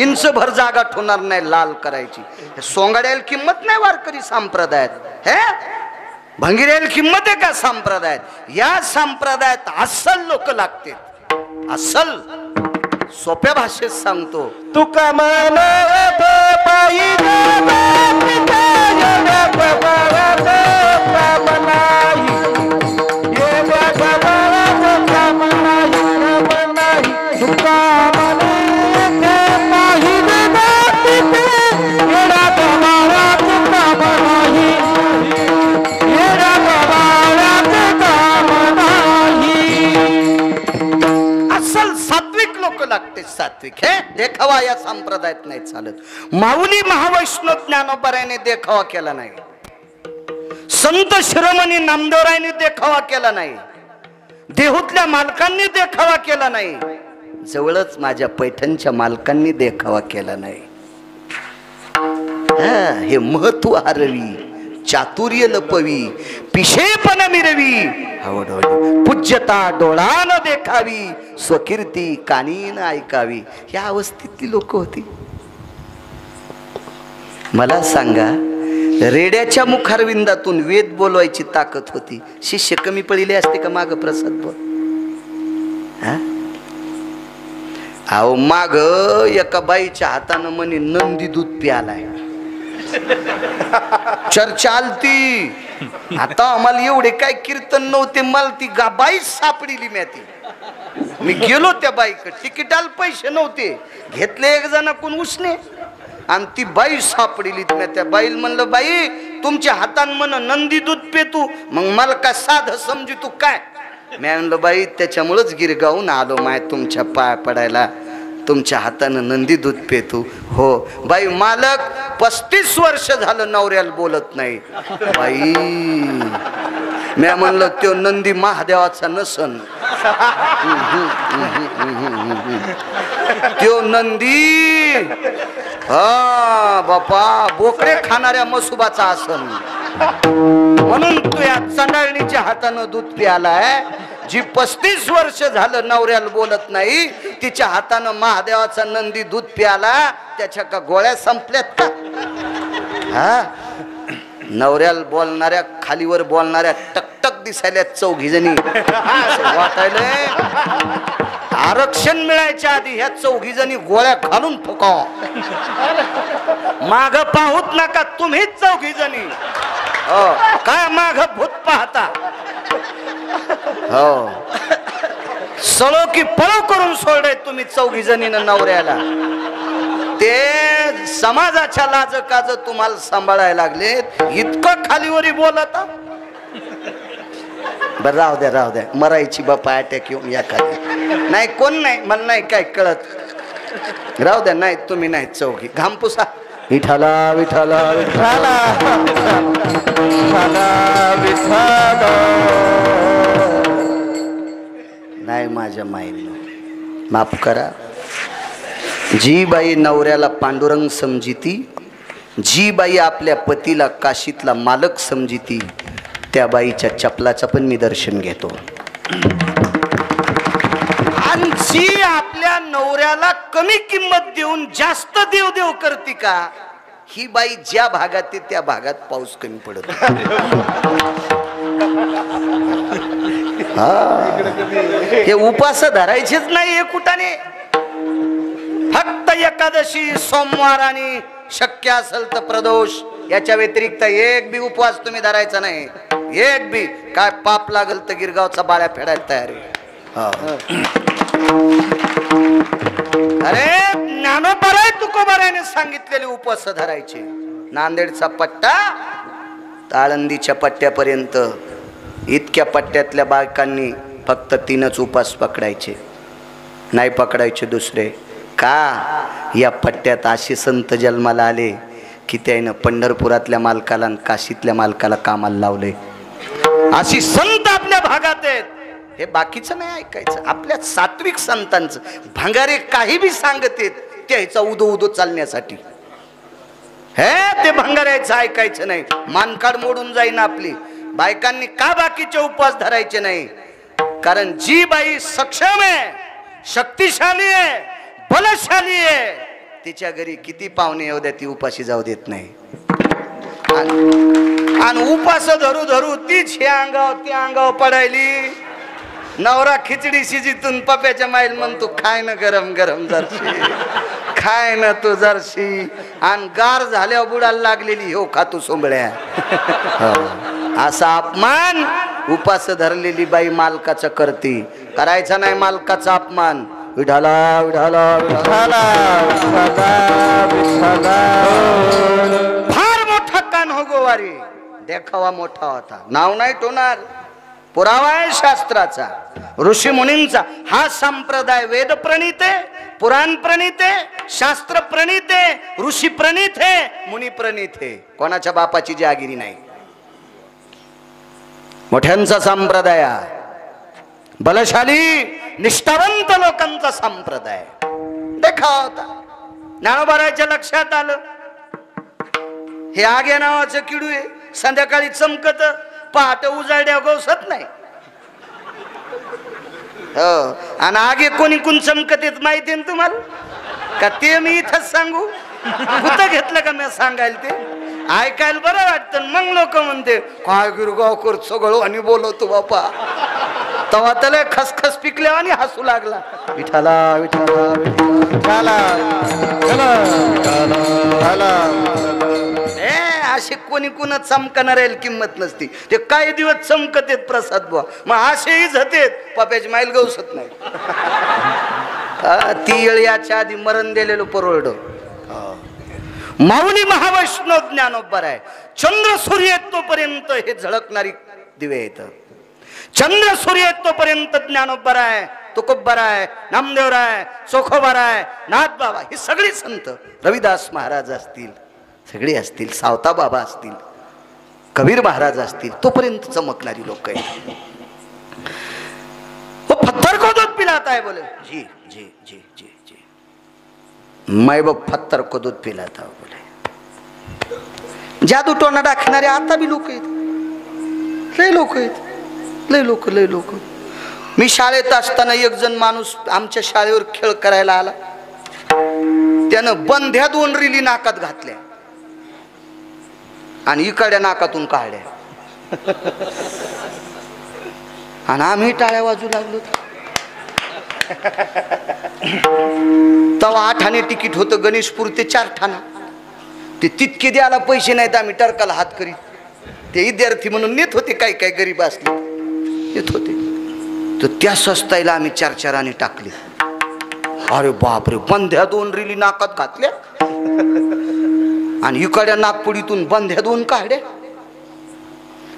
इंच भर जागा ठेवणार नाही लाल करायची. सोंगाड्याला किंमत नाही वारकरी संप्रदायात. हे भंगिऱ्याला किंमत आहे का संप्रदायात. या संप्रदायात अस्सल लोक लागते. अस्सल सोप्या भाषेत सांगतो तुका लागते सात्विक. हे देखावा या संप्रदायात नाही चालत. माऊली महावैष्णव ज्ञानोबारायाने देखावा केला नाही. संत शिरोमणी नामदेवरायाने देखावा केला नाही. देहूतल्या मालकांनी देखावा केला नाही. जवळच माझ्या पैठणच्या मालकांनी देखावा केला नाही. हे महत्व हरवी चातुर्य लपवी पिशेपण मिरवी पूज्यता डोळान देखावी स्वकीर्ती कानीन ऐकावी. या अवस्थेतली लोक होती. मला सांगा रेड्याच्या मुखारविंदातून वेद बोलवायची ताकद होती. शिष्य कमी पडले असते का माग प्रसाद बोल. अहो माग एका बाईच्या हातानं म्हणे नंदी दूध प्यालाय. चर्चा आलती. आता आम्हाला एवढे काय कीर्तन नव्हते. मला ती बाई सापडली. मी गेलो त्या बाईकडे. तिकिटाला पैसे नव्हते. घेतले एक जण कोण उसने आणि ती बाई सापडली. त्या बाईला म्हणलं बाई तुमच्या हातान म्हण नंदी दूध पेतू. मग मला काय साध समजू तू काय. मी म्हणलं बाई त्याच्यामुळेच गिरगावून आलो माय तुमच्या पाया पडायला. तुमच्या हातानं नंदी दूध पेतू. हो बाई मालक 35 वर्ष झालं नवऱ्याला बोलत नाही. बाई मी म्हणलं तो नंदी महादेवाचा नसन. तो नंदी हा बापा बोकडे खाणाऱ्या मसुबाचा आसन. म्हणून तू या चंडाळणीच्या हातानं दूध प्यालाय. जी 35 वर्ष झालं नवऱ्याला बोलत नाही तिच्या हातानं महादेवाचा नंदी दूध प्याला. त्याच्या का गोळ्या संपल्यात का. हा नवऱ्याला बोलणाऱ्या खालीवर बोलणाऱ्या टकटक दिसायला चौघी जणी वाटायलंय. आरक्षण मिळायच्या आधी ह्या चौघी जणी गोळ्या घालून फुकाव. माग पाहूत नका तुम्हीच चौघी जणी. काय माग भूत पाहता. हो सळो की पळो करून सोडले तुम्ही चौघी जणीनं नवऱ्याला. ते समाजाच्या लाज काज तुम्हाला सांभाळायला लागले. इतकं खालीवरी बोलत. बर राहू द्या मरायची बापा अटॅक येऊन या खाली. नाही कोण नाही मला नाही काय कळत. राहू द्या. नाही तुम्ही नाही चौघी घाम पुसा. विठाला विठाला विठाला विठाला. नाही माझ्या माईनं माफ करा. जी बाई नवऱ्याला पांडुरंग समजिती, जी बाई आपल्या पतीला काशीतला मालक समजिती, त्या बाईच्या चपलाचं पण मी दर्शन घेतो. आणि जी आपल्या नवऱ्याला कमी किंमत देऊन जास्त देव करते का, ही बाई ज्या भागात आहे त्या भागात पाऊस कमी पडत. हे उपास धरायचेच नाही. हे कुठाने फक्त एकादशी सोमवार आणि शक्य असेल तर प्रदोष. याच्या व्यतिरिक्त एक बी उपवास तुम्ही धरायचा नाही. एक बी. काय पाप लागल तर गिरगावचा बाळ्या फेडायला तयार आहे. अरे ज्ञानोबाराय तुकोबारायने सांगितलेले उपवास धरायचे. नांदेडचा पट्टा आळंदीच्या पट्ट्यापर्यंत इतक्या पट्ट्यातल्या बायकांनी फक्त 3च उपवास पकडायचे, नाही पकडायचे दुसरे. का? या पट्ट्यात असे संत जन्माला आले की त्यानं पंढरपुरातल्या मालकाला आणि काशीतल्या मालकाला कामाला लावले. अशी संत आपल्या भागात आहेत. हे बाकीचं नाही ऐकायचं, आपल्या सात्विक संतांचं. भंगारे काही बी सांगतेत त्याचा उदो उदो चालण्यासाठी. हे ते भंगाऱ्याचं ऐकायचं नाही, मानकाड मोडून जाईन आपली. बायकांनी का बाकीचे उपवास धरायचे नाही? कारण जी बाई सक्षम आहे, शक्तिशाली आहे, बलशाली आहे, तिच्या घरी किती पाहुणे येऊ द्या ती उपाशी जाऊ देत नाही. आणि उपास धरू धरू तीच हे अंगाव ती अंगाव पडायली. नवरा खिचडी शिजीतून पप्याच्या माईल म्हणतो खाय ना गरम गरम जरशी, खाय ना तू जरशी. आणि गार झाल्यावर बुडाला लागलेली हो खातू सोंबळ्या. असा अपमान उपास धरलेली बाई मालकाचा करते. करायचा नाही मालकाचा अपमान. विठाला विठाला विठाला फार मोठा कान हो गोवारी, देखावा मोठा होता, नाव नाही ठेवणार. पुरावा आहे शास्त्राचा, ऋषी मुनींचा. हा संप्रदाय वेद प्रणीत आहे, पुराण प्रणीत आहे, शास्त्र प्रणीत आहे, ऋषी प्रणीत आहे, मुनी प्रणीत आहे. कोणाच्या बापाची जागिरी नाही. मोठ्यांचा संप्रदाय, बलशाली निष्ठावंत लोकांचा संप्रदाय. देखावा होता. ज्ञानोबारायच्या लक्षात आलं हे आग्या नावाचं किडू आहे, संध्याकाळी चमकत, पहाटे उजाड्या गवसत नाही. हो, आणि आगे कोणी कोण चमकत येत माहिती ना तुम्हाला का? ते मी इथंच सांगू? कुठं घेतलं का मी सांगायला? ते ऐकायला बरं वाटतं. मग लोक म्हणते काय गिरगाव कर सगळं आणि बोलवतो बापा. तेव्हा त्याला खसखस पिकल्या आणि हसू लागला. विठाला विठाला विठाला. असे कोणी कोण चमकणार किंमत नसती. ते काही दिवस चमकत येत प्रसाद बुवा, मग असेही झतेत पप्याची माईल गवसत नाही. ती येळ याच्या आधी मरण दिलेलं परवड. माऊली महावैष्णव ज्ञानोबाराय चंद्र सूर्य तोपर्यंत हे झळकणारी दिवे येत. चंद्र सूर्य तोपर्यंत ज्ञानोबाराय, तुकोबाराय, नामदेवराय, चोखोबाराय, नाथबाबा ही सगळी संत, रविदास महाराज असतील, सगळे असतील, सावता बाबा असतील, कबीर महाराज असतील, तोपर्यंत चमकणारी लोक आहेत. वो पत्थर को दूध पिलाता है. बोले जी जी जी जी जी मैं वो पत्थर को दूध पिलाता हूं. बोले जादू टोना दाखवणारे आता भी लोक आहेत. लय लोक आहेत, लय लोक लय लोक. मी शाळेत असताना एक जण माणूस आमच्या शाळेवर खेळ करायला आला. त्यानं बंध्या 2 रिली नाकात घातल्या आणि इकडच्या नाकातून काढल्या. आणि आम्ही टाळ्या वाजू लागलो. तेव्हा 8 आणे तिकीट होतं गणेशपूर ते 4 ठाणा. ते तितके द्यायला पैसे नाहीत. आम्ही टरकाला हात करीत. ते विद्यार्थी म्हणून नेत होते, काही काही गरीब असले नेत होते. तर त्या स्वस्ताईला आम्ही 4-4 आणे टाकले. अरे बापरे, बंध्या 2 रिली नाकात घातल्या आणि इकडच्या नागपुडीतून बंध्या 2 काढ्या.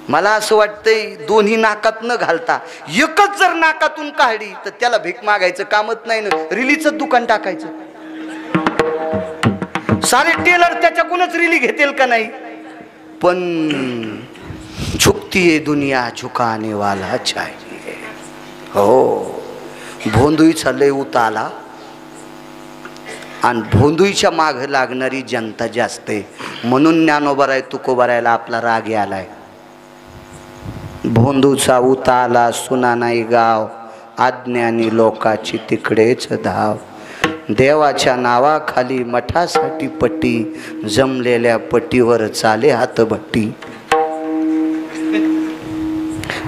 मला असं वाटतंय दोन्ही नाकात न घालता एकच जर नाकातून काढली तर त्याला भीक मागायचं कामच नाही ना, रिलीचं दुकान टाकायचं. सारे टेलर त्याच्याकडूनच रिली घेतील का नाही? पण झुकती है दुनिया, झुकाने वाला चाहिए. हो, भोंदूईचा लय उताला आणि भोंदूईच्या माग लागणारी जनता जास्त आहे. म्हणून ज्ञानोबाराय तुकोबारायला आपला राग आलाय. भोंदूचा उताला सुना नाही गाव, अज्ञानी लोकाची तिकडेच धाव. देवाच्या नावाखाली मठासाठी पट्टी, जमलेल्या पट्टीवर चाले हातभट्टी.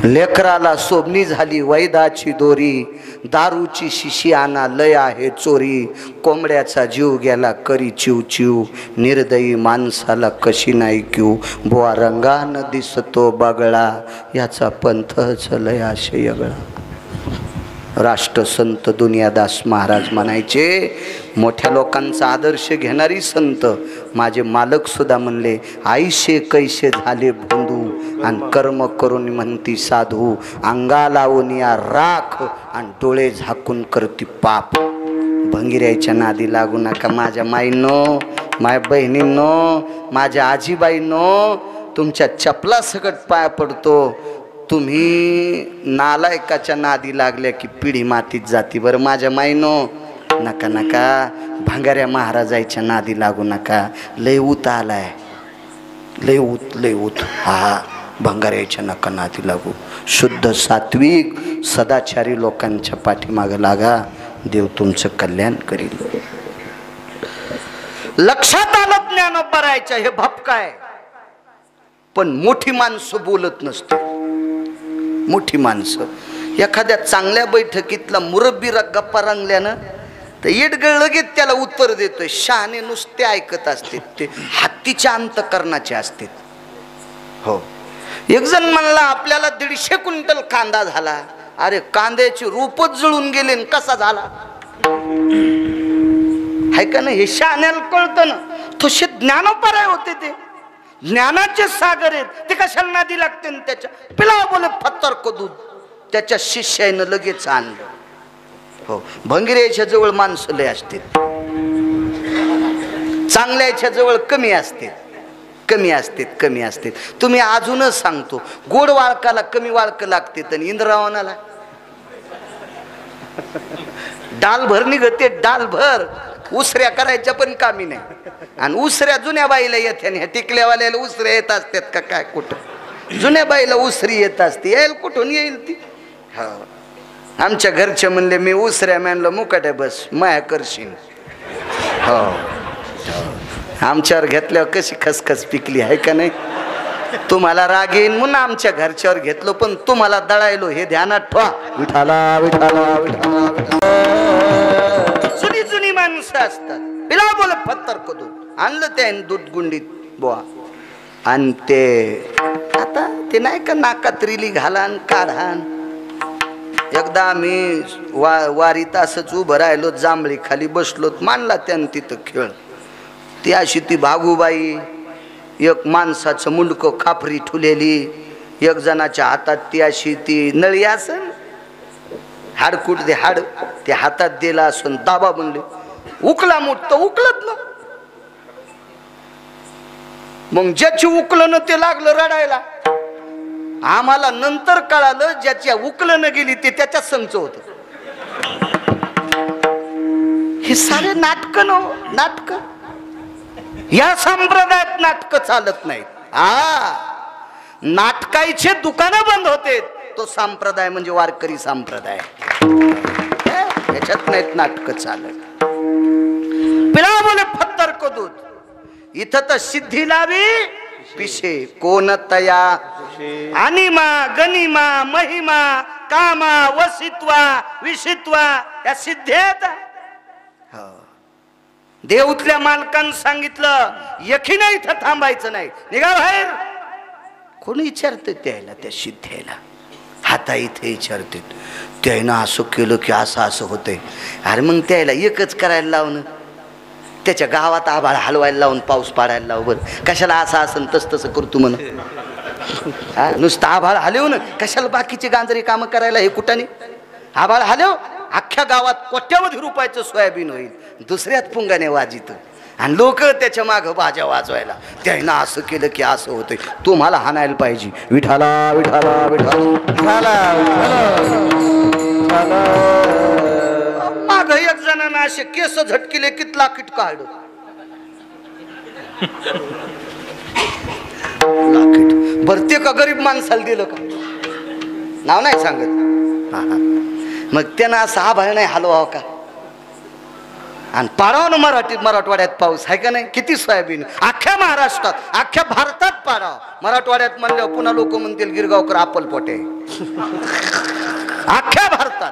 लेकराला सोबणी झाली वैदाची दोरी, दारूची शिशी आणा लय आहे चोरी. कोंबड्याचा जीव गेला करी चिव चिव, निर्दयी माणसाला कशी नाही क्यू. बुवा रंगान दिसतो बगळा, याचा पंथच लय आशय गळा. राष्ट्रसंत दुनियादास महाराज म्हणायचे, मोठ्या लोकांचा आदर्श घेणारी संत माझे मालक सुद्धा म्हणले, आईशे कैसे झाले भोंदू आणि कर्म करून म्हणती साधू, अंगा लावून या राख आणि डोळे झाकून करती पाप. भंगिऱ्याच्या नादी लागू नका माझ्या माईंनो, माझ्या बहिणींनो, माझ्या आजीबाईंनो, तुमच्या चपला सकट पाया पडतो. तुम्ही नालायकाच्या नादी लागल्या की पिढी मातीत जाती. बरं माझ्या माईनो, नका नका भंगाऱ्या महाराजाच्या नादी लागू नका. लय ऊत आलाय, लय ऊत. हा भंगाऱ्याच्या नका नादी लागू. शुद्ध सात्विक सदाचारी लोकांच्या पाठीमागं लागा, देव तुमचं कल्याण करील. लक्षात आलं ज्ञानोबरायचं हे भपकाय, पण मोठी माणसं बोलत नसते. मोठी माणसं एखाद्या चांगल्या बैठकीतला मुरब्बी गप्पा रंगल्यानं तर येडगळ लगेच त्याला उत्तर देतोय. शहाणे नुसते ऐकत असते, ते हत्तीच्या अंतकरणाचे असते. हो, एक जण म्हणला आपल्याला 150 क्विंटल कांदा झाला. अरे कांद्याचे रूपच जळून गेले, कसा झाला हाय का नाही? हे शहाण्याला कळतं ना. तसे ज्ञानोपराय होते, ते ज्ञानाचे सागर आहेत. ते कशाला नादी लागते त्याच्या? पिला बोले फत्तर को दूध, त्याच्या शिष्यानं लगेच आणलं. हो, भंगिऱ्याच्या जवळ माणसं लय असते, चांगल्याच्या जवळ कमी असते. तुम्ही अजूनच सांगतो, गोड वाळकाला कमी वाळक लागते तर इंद्रावनाला डाल भर निघते, डाल भर. उसऱ्या करायच्या पण कामी नाही. आणि उसऱ्या जुन्या बाईला येते, ह्या टिकल्यावाल्याला उसऱ्या येत असतात का काय? कुठं जुन्या बाईला उसरी येत असते, येईल कुठून येईल ती. हो, आमच्या घरचे म्हणले मी उसऱ्या म्हणलं मुकाट्या बस माया करशील. हो, आमच्यावर घेतल्यावर कशी खसखस पिकली आहे का नाही? तुम्हाला राग येईन म्हणून आमच्या घरच्यावर घेतलो, पण तुम्हाला दळायलो हे ध्यानात ठेवा. विठाला विठाला विठाला. जुनी माणसं असतात. पिला बोल पत्तर को दूध आणलं, त्याने दूध गुंडीत बुवा. आणि ते आता ते नाही का नाकात रिली घालान काढान. एकदा आम्ही वारीत असंच उभं राहिलो, जांभळी खाली बसलो, मांडला त्यानं तिथं खेळ. ती अशी ती भागूबाई, एक माणसाचं मुंडकं खापरी ठुलेली, एक जणाच्या हातात ती अशी ती नळी असन, हाडकूट दे हाड ते हातात दिला असून दाबा बनले, उकला मोठं उकलत ना. मग ज्याची उकलं न ते लागलं रडायला. आम्हाला नंतर कळालं ज्याच्या उकलं न गेली ते त्याच्या संच होत. हे सारे नाटक न नाटक. या संप्रदायात नाटक चालत नाहीत. नाटकाचे दुकानं बंद होते. तो संप्रदाय म्हणजे वारकरी संप्रदाय. याच्यात नाहीत नाटक चालत. पिला बोले फत्तर को दूध. इथं तर सिद्धी लावी पिशे कोण तया. अनिमा गनिमा महिमा कामा वसित्वा विशित्वा या सिद्धेत. देऊतल्या मालकानं सांगितलं यखीनं इथं थांबायचं नाही, निघा बाहेर. कोणी विचारते त्याला, त्या सिद्धेला हाता इथे विचारते. त्यानं असं केलं की असं असं होतंय. अरे मग त्याला एकच करायला लावणं, त्याच्या गावात आभाळ हलवायला लावून पाऊस पाडायला लाव. बरं कशाला असं असं तस तसं करतो म्हण. नुसतं आभाळ हलव ना, कशाला बाकीची गांजरी कामं करायला? हे कुठाने आभाळ हलव, अख्ख्या गावात कोट्यावधी रुपयाचं सोयाबीन होईल, दुसऱ्यात पुंगाने वाजित. आणि लोक त्याच्या मागं बाजा वाजवायला. त्यानं असं केलं की असं होतंय. तुम्हाला हाणायला पाहिजे. विठाला विठाला विठाला. माग एक जणांना असे केस झटकिले की लाकीट काढ. लाकीट भरते का गरीब माणसाला दिलं का? नाव नाही सांगत. मग त्यानं असं आभाळ नाही हलवावं का? आणि पाडाव ना मराठवाड्यात पाऊस आहे का नाही? किती सोयाबीन अख्ख्या महाराष्ट्रात अख्ख्या भारतात पाडाव. मराठवाड्यात म्हणल्यावर पुन्हा लोक म्हणतील गिरगावकर अप्पलपोटे. अख्ख्या भारतात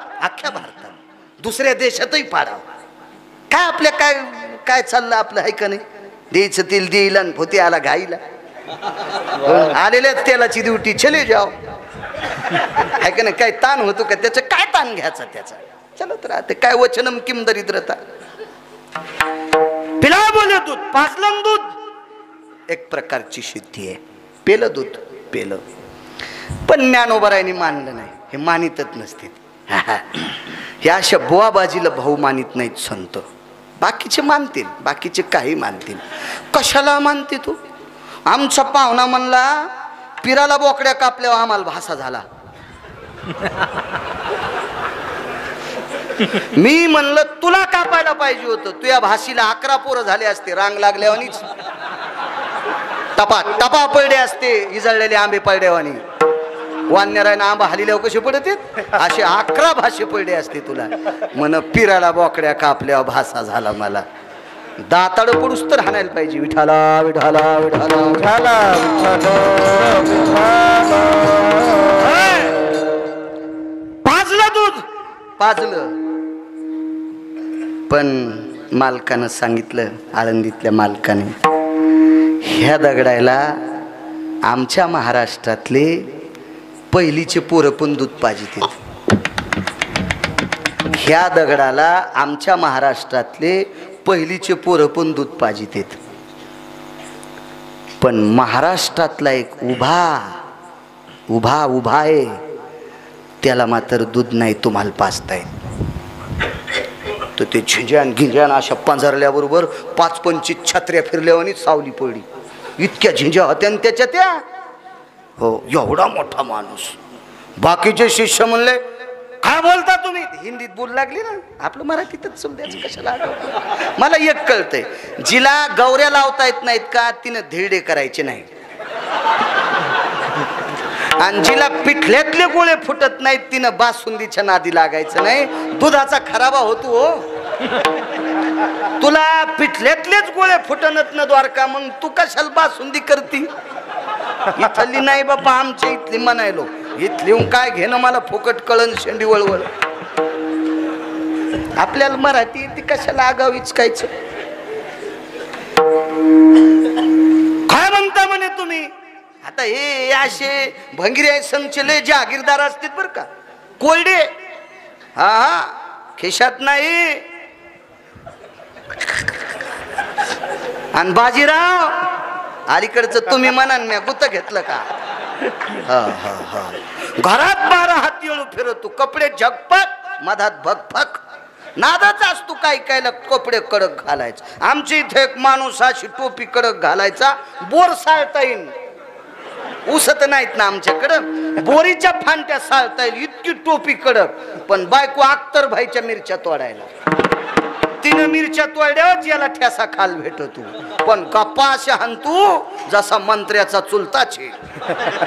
दुसऱ्या देशातही पाडाव. काय आपल्या काय काय चाललं आपलं आहे का नाही? द्यायचं तेल देईल आणि भोती आला घाईला. आलेल्या तेलाची ड्युटी चले जाव आहे का नाही? काय ताण होतो का त्याचं? काय ताण घ्यायचा त्याचा, चलत राहते. काय वचनम किम दरिद्रता. पिला बोले दूध, पाजलं दूध, एक प्रकारची सिद्धी आहे. पेलं दूध, पेलं. पण ज्ञानोबरायांनी मानलं नाही, हे मानितच नसते. ह्या अशा बुवाबाजीला भाऊ मानित नाहीत संत. बाकीचे मानतील, बाकीचे काही मानतील. कशाला मानते तू? आमचा पाहुणा म्हणला पिराला बोकड्या कापल्यावर आम्हाला भासा झाला. मी म्हणलं तुला कापायला पाहिजे होतं, तुझ्या भाषीला 11 पोरं झाले असते रांग लागल्यावानीच. टपा टपा पडले असते इजळलेले आंबे पडल्यावानी. वान्यरायनं आंबा हलिल्यावर कसे पडते असे 11 भाषे पडले असते तुला. म्हण पिराला बोकड्या कापल्यावर भासा झाला मला. दाताड पडूस तर हाणायला पाहिजे. विठाला विठाला विठाला विठाला पाजलं दूध, पाजलं. पण मालकानं सांगितलं, आळंदीतल्या मालकाने, ह्या दगडायला आमच्या महाराष्ट्रातले पहिलीचे पोरं पण दूध पाजित. ह्या दगडाला आमच्या महाराष्ट्रातले पहिलीचे पोरं पण दूध पाजित. पण महाराष्ट्रातला एक उभा आहे, त्याला मात्र दूध नाही तुम्हाला पाजता येत. तर ते झिंज्यान गिंज्यान अशा पंजरल्याबरोबर 5-25 छत्र्या फिरल्यावानी सावली पडली. इतक्या झिंज्या होत्या त्याच्या त्या. हो, एवढा मोठा माणूस. बाकीचे शिष्य म्हणले काय बोलता तुम्ही? हिंदीत बोलू लागली ना, आपलं मराठीतच चल द्यायचं कशाला. मला एक कळतंय, जिला गौऱ्या लावता येत नाहीत का तिनं धिरडे करायचे नाही, आणि जिला पिठल्यातले गोळे फुटत नाहीत तिनं बासुंदीच्या नादी लागायचं नाही. दुधाचा खराबा होतो हो. तुला पिठल्यातलेच गोळे फुटणत ना द्वारका, मग तू कशाला बासुंदी करती? इथली नाही बाबा, आमच्या इथली म्हणायलो. इथली काय घेणं मला फुकट कळण शेंडी वळवळ. आपल्याला मराठी ती कशाला आगाव इचकायचं. काय म्हणता म्हणे तुम्ही? आता हे असे भंगिरे संचले जागीरदार असतील बर का, कोरडे. हा, खिशात नाही. आणि बाजीराव अलीकडचं तुम्ही म्हणान मी गुत घेतलं का? घरात 12 हात येऊन फिरतो, कपडे झगपट, मधात भगफक. नादाच असतो काय कायला कपडे कडक घालायचं. आमच्या इथे एक माणूस अशी टोपी कडक घालायचा, बोर साळता येईल. उसत नाहीत ना आमच्याकडं, बोरीच्या फांट्या साळता येईल इतकी टोपी कडक. पण बायको अख्तर भाईच्या मिरच्या तोडायला. तिनं मिरच्या तोडल्यावर याला ठ्यासा खाल भेटतो. पण गप्पा अशा हाणतू जसा मंत्र्याचा चुलताचे.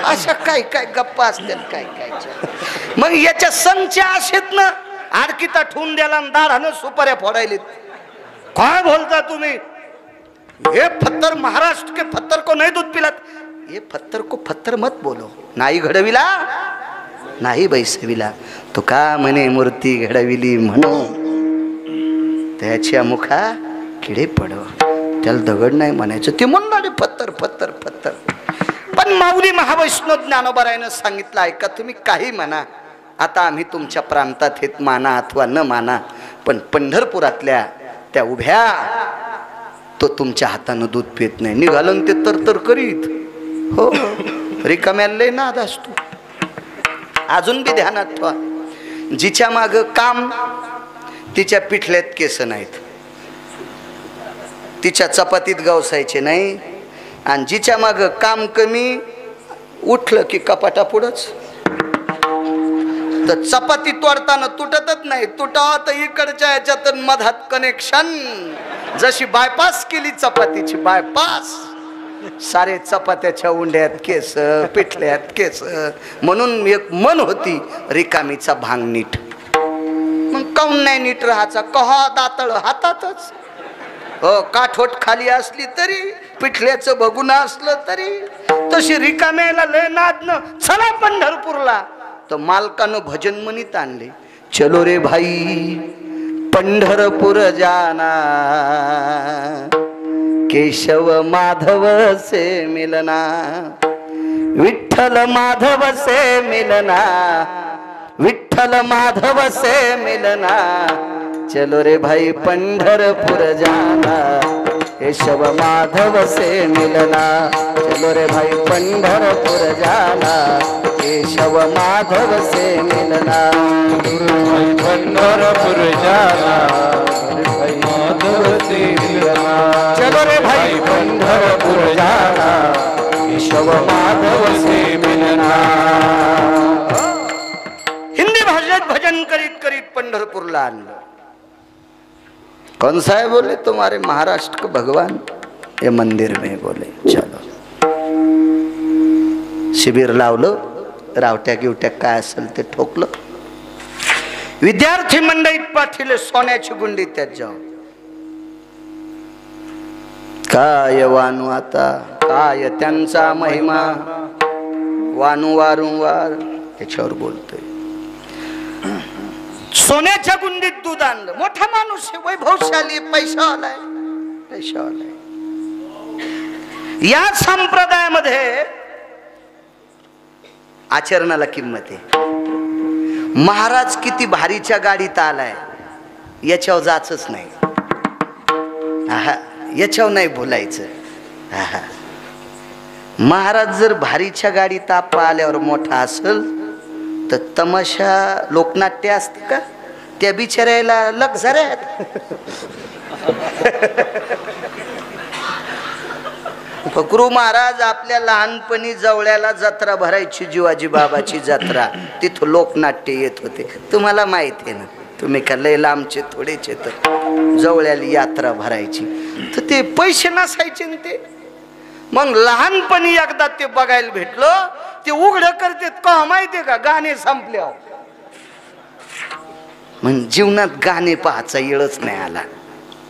अशा काय काय गप्पा असतात काय काय. मग याच्या संख्या असेत ना, आडकीता ठेवून द्याला दाढानं सुपाऱ्या फोडायलेत. काय बोलता तुम्ही? हे पत्थर महाराष्ट्र के पत्थर को नहीं दूध पिलात. ये पत्थर को पत्थर मत बोलो. नाही घडविला नाही बैसविला, तो का म्हणे मूर्ती घडविली म्हणू त्याच्या मुखा किडे पडो. त्याला दगड नाही म्हणायचं, ते म्हणणारे पत्थर पत्थर पत्थर. पण माऊली महावैष्णव ज्ञानोबरायानं सांगितलं, ऐका तुम्ही काही म्हणा, आता आम्ही तुमच्या प्रांतात हेत माना अथवा न माना, पण पंढरपुरातल्या त्या उभ्या तो तुमच्या हातानं दूध पित नाही. निघालं ते तर करीत. हो, रिकाम्याला लय नाद असतो. अजून बी ध्यानात ठेवा, जिच्या माग काम तिच्या पिठल्यात केस नाहीत, तिच्या चपातीत गवसायचे नाही. आणि जिच्या माग काम कमी, उठलं की कपाटा पुढंच. तर चपाती तोडताना तुटतच नाही, तुटावा तर इकडच्या ह्याच्यात मधात कनेक्शन. जशी बायपास केली चपातीची बायपास, सारे चपात्याच्या उंड्यात केस, पिठल्यात केस. म्हणून एक मन होती, रिकामीचा भांग नीट. मग काऊन नाही नीट राहायचा? कहा दातळ हातातच. काठोट खाली असली तरी, पिठल्याचं बघून असलं तरी, तशी रिकाम्याला लय नादन चला पंढरपूरला. तर मालकानं भजन म्हणीत आणले, चलो रे भाई पंढरपूर जाना, केशव माधव से मिलना, विठ्ठल माधव से मिलना, विठ्ठल माधव से मिलना, चलो रे भाई पंढरपुर जाना, केशव माधव से मिलना, चलो रे भाई पंढरपुर जाना, केशव माधव से मिलना, भाई पंढरपुर जाना, भाई माधव से मिलना, चलो रे भाई पंढरपुर जाना, केशव माधव से मिलना। हिंदी भाषेत भजन करीत करीत पंढरपूरला आणलं। कौन सा है बोले, तुम्हारे महाराष्ट्र का भगवान ये मंदिर में, बोले चलो। शिबिर लावलं, रावट्या गिवट्या काय असेल ते ठोकलं, विद्यार्थी मंडळीत पाठीले सोन्याची गुंडी त्यात जाऊ। काय वानू आता, काय त्यांचा महिमा, वानू वारंवार त्याच्यावर बोलतोय। सोन्याच्या गुंडीत दूध आणलं, मोठा माणूस आहे, वैभवशाली, पैसा आलाय, पैसा आलाय। या संप्रदायामध्ये आचरणाला किंमत आहे। महाराज किती भारीच्या गाडीत आलाय याच्यावर जायचंच नाही, याच्यावर नाही बोलायचं। महाराज जर भारीच्या गाडीत आपा आल्यावर मोठा असेल तर तमाशा लोकनाट्य असते का, त्या बिचाऱ्याला लक्झऱ्यात फकरू महाराज आपल्या लहानपणी जवळ्याला जत्रा भरायची, जीवाजी बाबाची जत्रा, तिथं लोकनाट्य येत होते, तुम्हाला माहिती आहे ना, तुम्ही का लय लांबचे थोडेचे, तर जवळ्याला यात्रा भरायची तर ते पैसे नसायचे ना ते, मग लहानपणी एकदा ते बघायला भेटलं, ते उघड करते का माहितीये का, गाणे संपल्यावर मग जीवनात गाणे पाहायचा येळच नाही आला,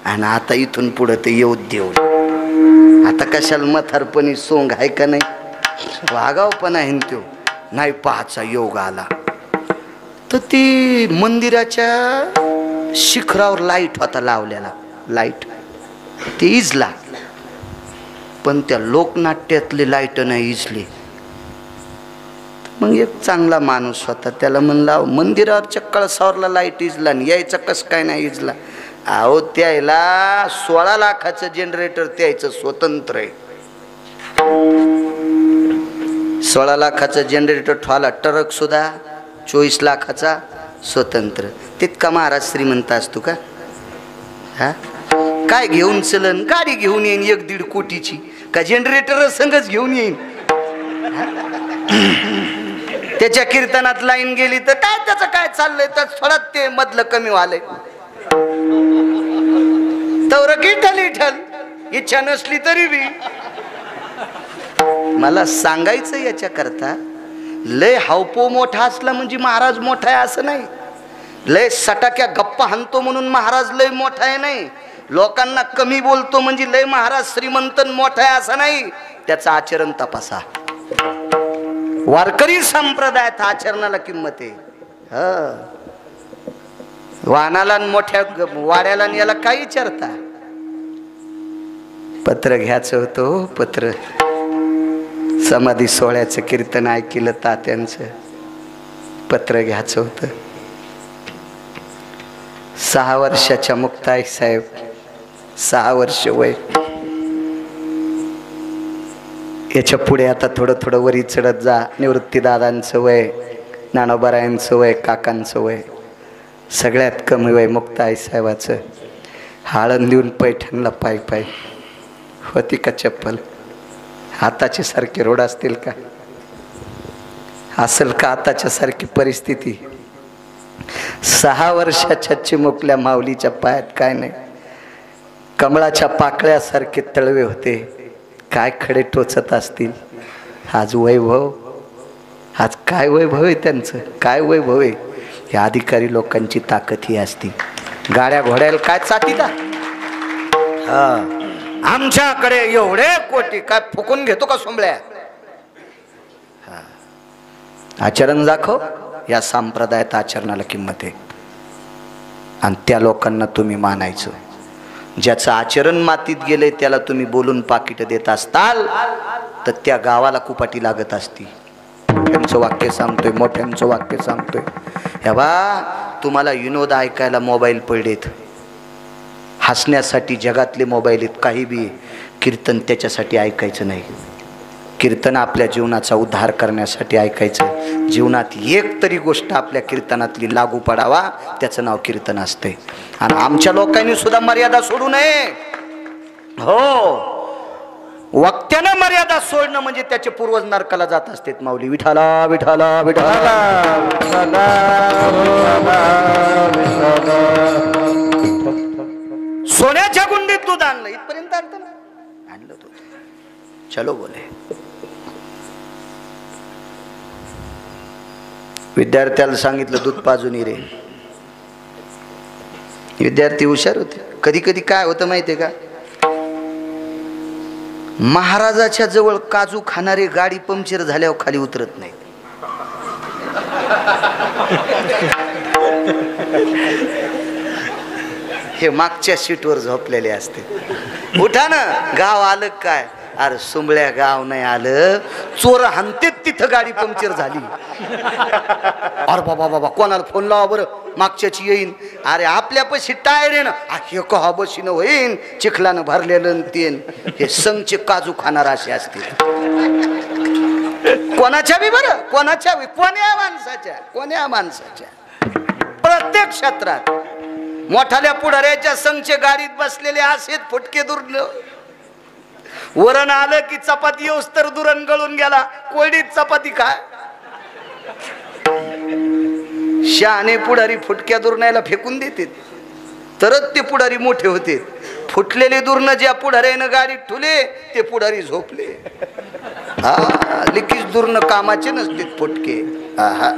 आणि आता इथून पुढे ते येऊ देऊ, आता कशाला म्हातारपणी सोंग आहे का नाही, वागावपणा आहे तो, नाही पाहायचा योग आला। तर ती मंदिराच्या शिखरावर लाईट होता लावलेला, लाईट ते इजला, पण त्या लोकनाट्यातले लाईट नाही इजले। मग एक चांगला माणूस होता, त्याला म्हणला मंदिरावरच्या कळसावरला लाईट इजला आणि यायचं कसं काय नाही इजला, अहो त्याला 16 लाखाचं जनरेटर त्याचं स्वतंत्र आहे, 16 लाखाचं जनरेटर ठेवला, ट्रक सुद्धा 24 लाखाचा स्वतंत्र। तितका महाराज श्रीमंत असतो का, हा काय घेऊन चलन, गाडी घेऊन येईन 1-1.5 कोटीची, का जनरेटर संगच घेऊन येईन, त्याच्या कीर्तनात लाईन गेली तर काय त्याचं काय चाललंय, तर थोडा ते मधलं कमी व्हालंय, तवर विठ्ठल विठ्ठल इच्छा नसली तरी बी। मला सांगायचं याच्या करता, लय हावपो मोठा असला म्हणजे महाराज मोठा आहे असं नाही, लय सटाक्या गप्पा हाणतो म्हणून महाराज लय मोठा आहे नाही, लोकांना कमी बोलतो म्हणजे लय महाराज श्रीमंत मोठा आहे असं नाही, त्याचं आचरण तपासा। वारकरी संप्रदायात आचरणाला किंमत आहे। वाहनाला मोठ्या वाड्याला याला काय विचारता, पत्र घ्यायचं होतं, पत्र समाधी सोहळ्याचं कीर्तन ऐकलं तात्यांचं, पत्र घ्यायचं होतं। 6 वर्षाच्या मुक्ताई साहेब, 6 वर्ष वय, याच्या पुढे आता थोडं थोडं वरी चढत जा, निवृत्तीदादांचं वय, ज्ञानोबारायांचं वय, काकांचं वय, सगळ्यात कमी वय मुक्ताई साहेबाचं। आळंदीहून पैठणला पायी पायी, होती का चप्पल, आताचे सारखे रोड असतील का, असेल का आताच्या सारखी परिस्थिती। 6 वर्षाच्या चिमुकल्या माऊलीच्या पायात काय नाही, कमळाच्या पाकळ्यासारखे तळवे होते, काय खडे टोचत असतील। आज वैभव, आज काय वैभव आहे त्यांचं, काय वैभव आहे, या अधिकारी लोकांची ताकद ही असती, गाड्या घोड्याला काय चाटीता, आमच्याकडे एवढे कोटी काय फुकून घेतो का सोंबळ्या, आचरण दाखव। या संप्रदायात आचरणाला किंमत आहे, आणि त्या लोकांना तुम्ही मानायचं, ज्याचं आचरण मातीत गेले त्याला तुम्ही बोलून पाकिट देत असताल तर त्या गावाला कुपाटी लागत असती। मोठ्यांचं वाक्य सांगतोय, मोठ्यांचं वाक्य सांगतोय. हे बा, तुम्हाला विनोद ऐकायला मोबाईल पडलेत, हसण्यासाठी जगातले मोबाईल आहेत, काही बी. कीर्तन त्याच्यासाठी ऐकायचं नाही. कीर्तन आपल्या जीवनाचा उद्धार करण्यासाठी ऐकायचं. जीवनात एक तरी गोष्ट आपल्या कीर्तनातली लागू पडावा, त्याचं नाव कीर्तन असते. आणि आमच्या लोकांनी सुद्धा मर्यादा सोडू नये. हो, वक्त्यानं मर्यादा सोडणं म्हणजे त्याचे पूर्वज नरकाला जात असतात. माऊली विठाला विठाला विठाला. सोन्याच्या गुंडीत दूध आणलं, इथपर्यंत आणलं ना, आणलं दूध. चलो बोले. विद्यार्थ्याला सांगितलं दूध पाजून रे. विद्यार्थी हुशार होते. कधी कधी काय होतं माहितीये का, महाराजाच्या जवळ काजू खाणारे गाडी पंक्चर झाल्यावर खाली उतरत नाही. हे मागच्या सीटवर झोपलेले असते. उठा ना, गाव आलं काय? अरे सुंबळ्या गाव नाही आलं, चोर हाणतेत तिथं गाडी पंक्चर झाली. अरे बाबा बाबा, कोणाला फोन लावा बरं, मागच्याची येईन. अरे आपल्यापाशी टायर आहे ना, हे कहा बशीनं होईन, चिखलानं भरलेलं तेन. हे संगचे काजू खाणार असे असतील. कोणाच्या बी बरं, कोणाच्या बी, कोण्या माणसाच्या प्रत्येक क्षेत्रात मोठाल्या पुढाऱ्याच्या संघचे गाडीत बसलेले असेच फुटके दुर्ण. वरण आलं की चपाती येऊस तर दुरण गळून गेला, कोरडीत चपाती काय. शहाणे पुढारी फुटक्या दुरण्याला फेकून देते, तरच ते पुढारी मोठे होते. फुटलेले दुर्ण ज्या पुढाऱ्यानं गाडीत ठुले ते पुढारी झोपले. हा, लिकीच दुर्ण कामाचे नसते फुटके. हा,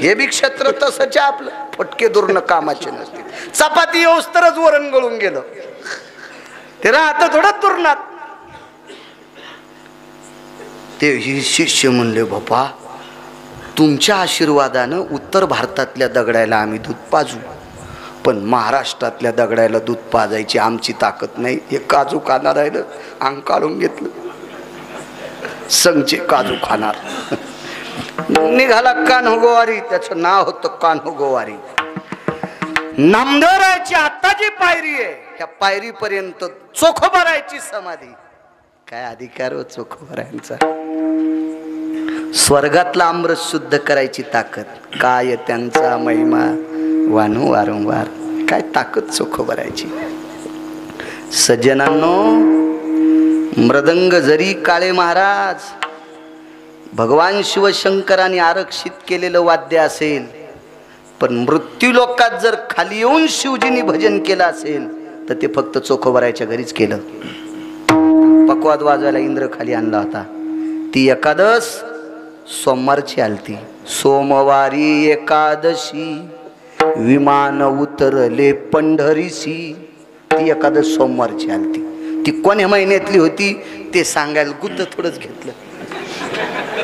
हे बी क्षेत्र तसंच आपलं, फुटके दुर्ण कामाचे नसते. चपाती येऊस तरच वरण गळून गेलं, ते राहतं थोडं दुर्नात. ते शिष्य म्हणले, बापा तुमच्या आशीर्वादानं उत्तर भारतातल्या दगडायला आम्ही दूध पाजू, पण महाराष्ट्रातल्या दगडायला दूध पाजायची आमची ताकद नाही. हे काजू खाणार राहिलं, अंग काढून घेतलं. संघचे काजू खाणार. निघाला कान्होगोवारी, त्याचं नाव होतं कान्होगोवारी. नामदेवरायाची आता जी पायरी आहे, त्या पायरीपर्यंत चोखोबारायची समाधी. काय अधिकार हो चोखोबारायांचा. स्वर्गातला अमृत शुद्ध करायची ताकद, काय त्यांचा महिमा वानू वारंवार. काय ताकद चोखोबारायची. सज्जनांनो, मृदंग जरी काळे महाराज भगवान शिवशंकरांनी आरक्षित केलेलं वाद्य असेल, पण मृत्यू लोकात जर खाली येऊन शिवजींनी भजन केलं असेल तर ते फक्त चोखोबारायच्या घरीच केलं. पकवाद वाजवायला इंद्र खाली आणला होता. ती एकादश सोमवारची आलती. सोमवारी एकादशी विमान उतरले पंढरीशी. ती एकादश सोमवारची आलती. ती कोण्या महिन्यातली होती ते सांगायला गुद्द थोडंच घेतलं.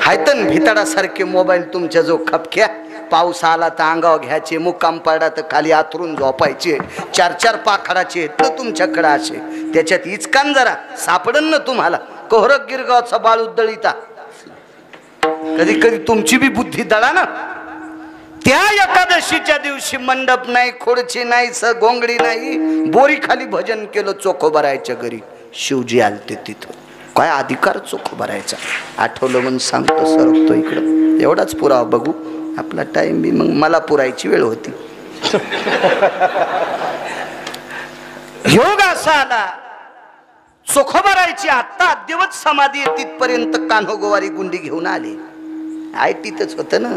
हायतन भिताडासारखे मोबाईल तुमच्या जो खपक्या. पाऊस आला तर अंगावर घ्यायचे, मुक्काम पाडा तर खाली आथरून झोपायचे. 4-4 पाखडाचे तर तुमच्याकडे असे. त्याच्यात इचकान जरा सापडन ना तुम्हाला. कोहरक गिरगावचा बाळू दळीता. कधी कधी तुमची बी बुद्धी दळा ना. त्या एकादशीच्या दिवशी मंडप नाही, खोडची नाही, गोंगडी नाही, बोरी खाली भजन केलं चोखोबारायच्या घरी. शिवजी आलते तिथं. काय अधिकार चोखोबारायचा. आठवलं म्हणून सांगतो, सरकतो इकडं. एवढाच पुरावा बघू. आपला टाइम बी मग मला पुरायची वेळ होती. योग असा आला, चोखोबारायची आता अद्यवत समाधी तिथपर्यंत कान्होगोवारी गुंडी घेऊन आले. आयटीतच होतं ना,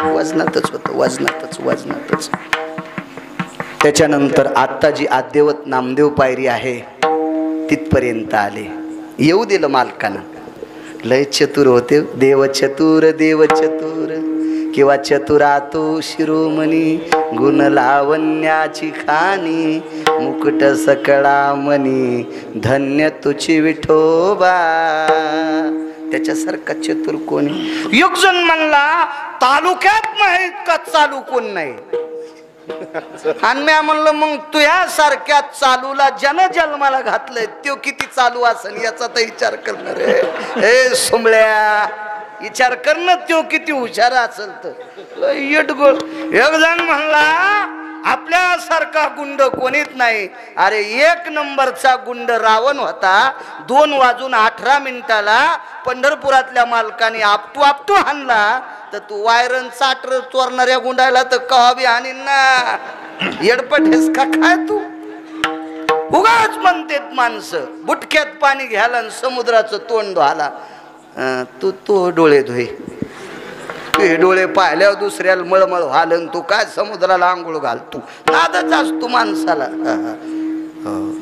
वजनातच होतं, वजनातच. त्याच्यानंतर आता जी अद्यवत नामदेव पायरी आहे तिथपर्यंत आले. येऊ दिलं मालकानं. लय चतुर होते. देव चतुर किंवा चतुरातो शिरोमणी, गुण लावण्याची खाणी, मुकुट सकळा मनी, धन्य तुझी विठोबा. त्याच्यासारखा चतुर कोणी. एक जण म्हणला तालुक्यात नाही का चालू कोण नाही. आणि मी म्हणलं मग तू या सारख्या चालूला जन जन्माला घातलंय तो किती चालू असेल याचा तर विचार करणार. हे सुंबळ्या विचार करणं तो किती हुशार असेल तर येडगोळ. एक जण म्हणला आपल्यासारखा गुंड कोणीच नाही. अरे 1 नंबरचा गुंड रावण होता. 2:18 पंढरपुरातल्या मालकाने आपटू हाणला तर तू वायरन चाटर चोरणाऱ्या गुंडायला तर कवा बी हाणीन ना. येडपटेस का काय तू? उगाच म्हणतेत माणसं बुटक्यात पाणी घ्यायला आणि समुद्राचं तोंड धुवाला. तू डोळे धुई, ते डोळे पाहिल्यावर दुसऱ्याला मळमळ व्हालन. तू काय समुद्राला आंघोळ घालतो? नादच असतो माणसाला.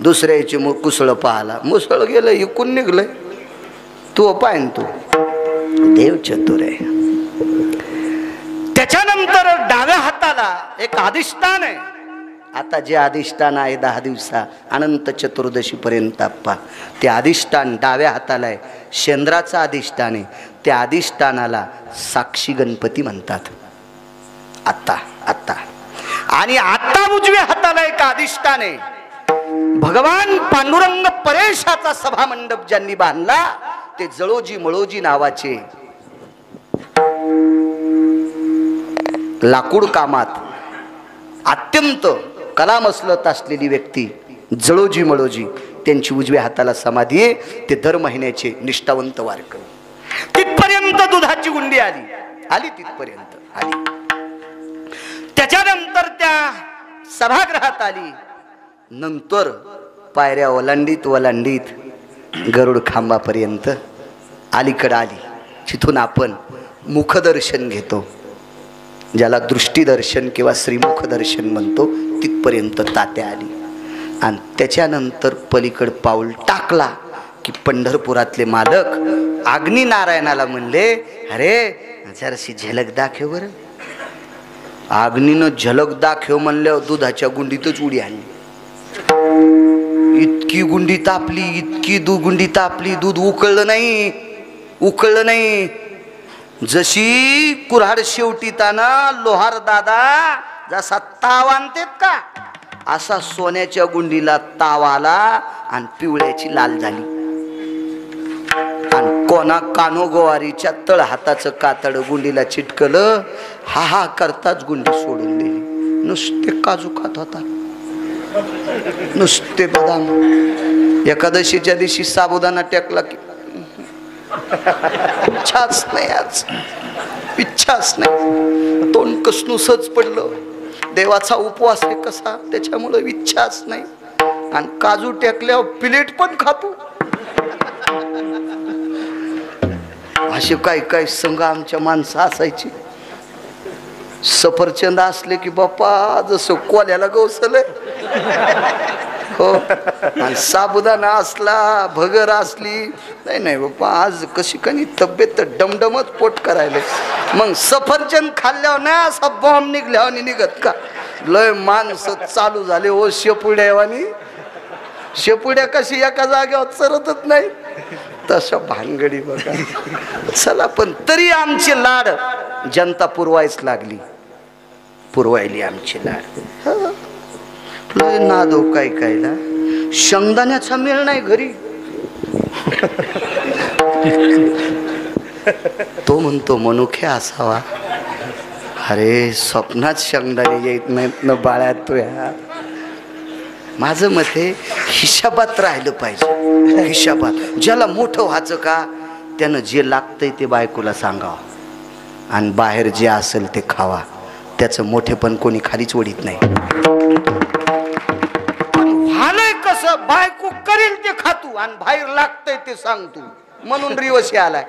दुसऱ्याची कुसळ पाहला, मुसळ गेलं इकून निघलंय. तू पाहिन तू देव चतुर आहे. त्याच्यानंतर डाव्या हाताला एक अधिष्ठान आहे. आता जे अधिष्ठान आहे 10 दिवसा अनंत चतुर्दशी पर्यंत आप्पा, ते अधिष्ठान डाव्या हाताला आहे. शेंद्राचं अधिष्ठान आहे. त्या अधिष्ठानाला साक्षी गणपती म्हणतात. आता आणि आता उजव्या हाताला एक अधिष्ठान आहे. भगवान पांडुरंग परेशाचा सभा मंडप ज्यांनी बांधला ते जळोजी मळोजी नावाचे लाकूड कामात अत्यंत कलामसलत असलेली व्यक्ती जळोजी मळोजी, त्यांची उजव्या हाताला समाधी आहे. ते दर महिन्याचे निष्ठावंत वारकरी. तिथपर्यंत दुधाची गुंडी आली तिथपर्यंत आली. त्याच्यानंतर त्या सभागृहात आली. नंतर पायऱ्या ओलांडीत गरुड खांबापर्यंत अलीकडे आली. तिथून आपण मुखदर्शन घेतो, ज्याला दृष्टीदर्शन किंवा श्रीमुख दर्शन म्हणतो, तिथपर्यंत तात्या आली. आणि त्याच्यानंतर पलीकड पाऊल टाकला की पंढरपुरातले मालक अग्नी नारायणाला म्हणले, अरे जराशी झलक दाखव बरं. अग्नीनं झलक दाखव म्हणल्यावर दुधाच्या गुंडीतच उडी आणली. इतकी गुंडी तापली, गुंडी तापली, दूध उकळलं नाही. जशी कुऱ्हाड शेवटीताना लोहार दादा जसा ताव आणतेत का, असा सोन्याच्या गुंडीला ताव आला आणि पिवळ्याची लाल झाली. आणि कोणा कानोगोवारीच्या तळ हाताचं कातड गुंडीला चिटकलं. हा करताच गुंडी सोडून दिली. नुसते काजू खात होता, नुसते बदाम. एकादशीच्या दिवशी साबुदाणा टेकला की इच्छाच नाही, आज इच्छाच नाही. तोंड कसनुसच पडलं. देवाचा उपवास आहे कसा, त्याच्यामुळे इच्छाच नाही. आणि काजू टेकल्यावर प्लेट पण खातो. असे काय संघ आमच्या माणसं असायची. सफरचंद असले की बाप्पा जसं कोल्याला गवसलंय हो. आणि साबुदाणा असला, भगर असली, नाही बाप्पा आज कशी कनी तब्येत डमडमच पोट करायला. मग सफरचंद खाल्ल्यावर नाही असा बॉम्ब निघल्यावर निघत का. लय माणसं चालू झाले ओ शेपुड्यावानी. शेपुड्या कशी एका जागेवर चरतच नाही, तशा भानगडी बघा. चला, पण तरी आमचे लाड जनता पुरवायली आमचे लाड. लय नादो कायला शेंगदाण्याचा मेळ नाही घरी. तो म्हणतो मनुखे असावा. अरे स्वप्नात शेंगदाणे येत नाहीत न बाळ्या तुया. माझं मत आहे हिशाबात राहिलं पाहिजे. हिशाबात. ज्याला मोठं व्हायचं का त्यानं जे लागतंय ते बायकोला सांगावं आणि बाहेर जे असेल ते खावा. त्याचं मोठेपण कोणी खालीच ओढीत नाही. झालंय कसं, बायको करील ते खातू आणि बाहेर लागतंय ते सांगतो. म्हणून रिवशी आलाय,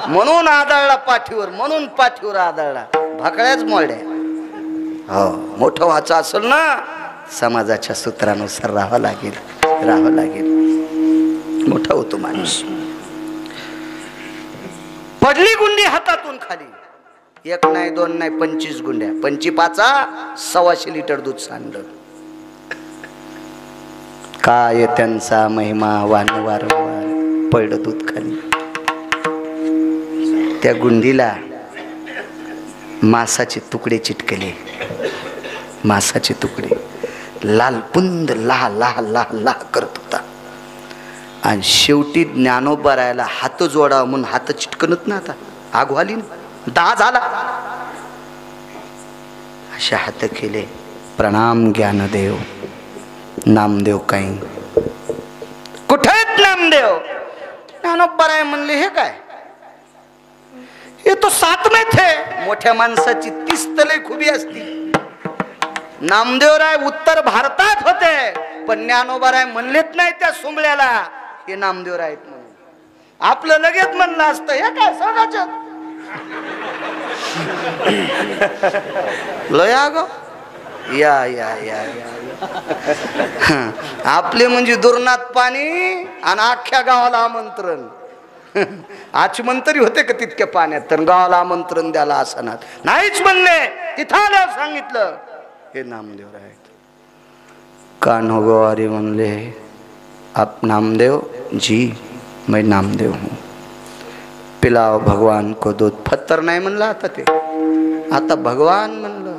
म्हणून आदळला पाठीवर, म्हणून पाठीवर आदळला. भाकळ्याच मोड्या. हो, मोठं व्हायचं असेल ना समाजाच्या सूत्रानुसार राहावं लागेल. मोठा होतो माणूस. पडली गुंडी हातातून खाली. 1 नाही 2 नाही 25 गुंड्या. 25 125 लिटर दूध सांडलं. काय त्यांचा महिमा वारंवार पडलं दूध खाली. त्या गुंडीला मासाचे तुकडे चिटकले. मासाचे तुकडे लाल पुंद लाह करत होता. आणि शेवटी ज्ञानोबा राहायला हात जोडावा म्हणून हात चिटकनत ना, आता आग व्हाली ना, दहा झाला, असे हात केले. प्रणाम ज्ञानदेव. नामदेव काही कुठे आहेत नामदेव? ज्ञानोबा राय म्हणले हे काय, हे तो साथ में थे. मोठ्या माणसाची 30 तले खुबी असती. नामदेवराय उत्तर भारतात होते, पण ज्ञानोबाराय म्हणलेत नाही त्या सुंबळ्याला हे नामदेवराय आहेत म्हणून. आपलं लगेच म्हणलं असतं हे काय सदाचं लया ग या या या या आपले म्हणजे दुर्नात पाणी आणि अख्ख्या गावाला आमंत्रण. आचमंतरी होते का तितक्या पाण्यात, तर गावाला आमंत्रण द्यायला असणार नाहीच म्हणले. तिथं आल्यावर सांगितलं हे नामदेव आहेत. कान्हो गवारी म्हणले आप नामदेव जी, मैं नामदेव हूँ. पिलाओ भगवान को दूध. फत्तर नाही म्हणलं आता ते, आता भगवान म्हणलं.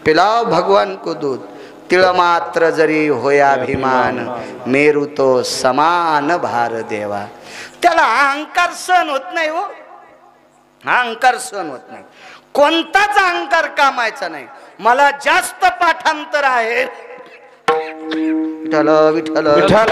पिलाओ भगवान को दूध. तिळ मात्र जरी होया अभिमान, मेरू तो समान भार देवा. त्याला अहंकार सहन होत नाही हो, अहंकार सहन होत नाही. कोणताच अहंकार कामायचा नाही. मला जास्त पाठांतर आहे. विठ्ठल विठ्ठल विठ्ठल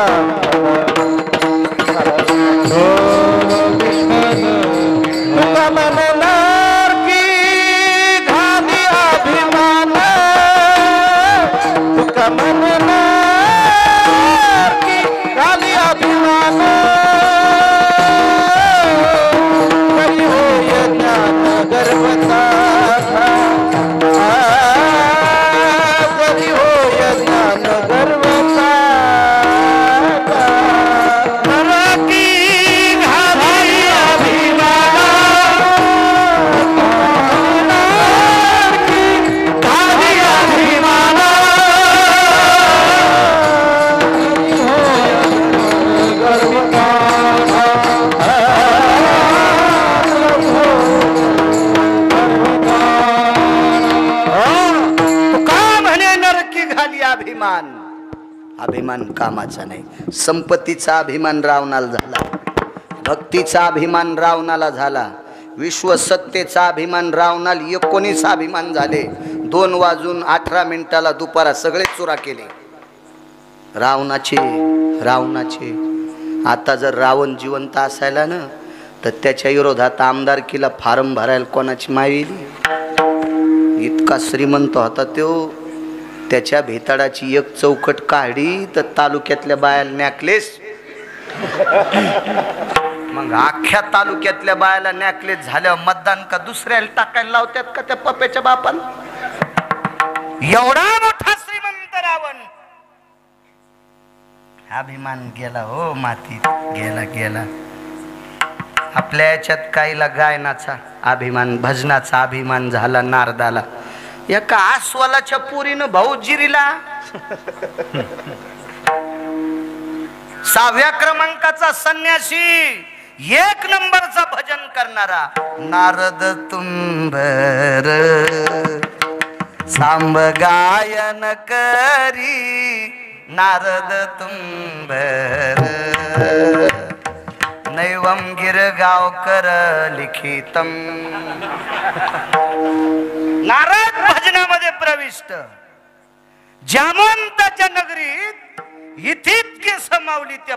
अभिमान कामाचा नाही. संपत्तीचा अभिमान रावणाला झाला, भक्तीचा अभिमान रावणाला झाला, विश्वसत्तेचा अभिमान रावणाला 19 अभिमान झाले. 2 वाजून 18 मिनिटाला दुपारा सगळे चुरा केले रावणाचे. आता जर रावण जिवंत असायला ना, तर त्याच्या विरोधात आमदारकीला फार्म भरायला कोणाची मावेली. इतका श्रीमंत होता तो. त्याच्या भेताडाची एक चौकट काढी तर तालुक्यातल्या बायाला नॅकलेस. मग अख्ख्या तालुक्यातल्या बायाला नॅकलेस झाल्यावर मतदान का दुसऱ्याला टाकायला लावतात का त्या पप्याच्या बापान? एवढा मोठा श्रीमंत रावण. अभिमान गेला हो मातीत, गेला. आपल्या याच्यात काहीला गायनाचा अभिमान, भजनाचा अभिमान झाला नारदाला. एका आस्वलाच्या पुरीनं भाऊ जिरीला 6व्या क्रमांकाचा संन्यासी, 1 नंबरचा भजन करणारा नारद तुंबर सांब गायन करी. नारद तुंबर नैवम गिरगावकर लिखितम. नारद भजनामध्ये प्रविष्ट. जामवंताच्या नगरीत इतके समावली त्या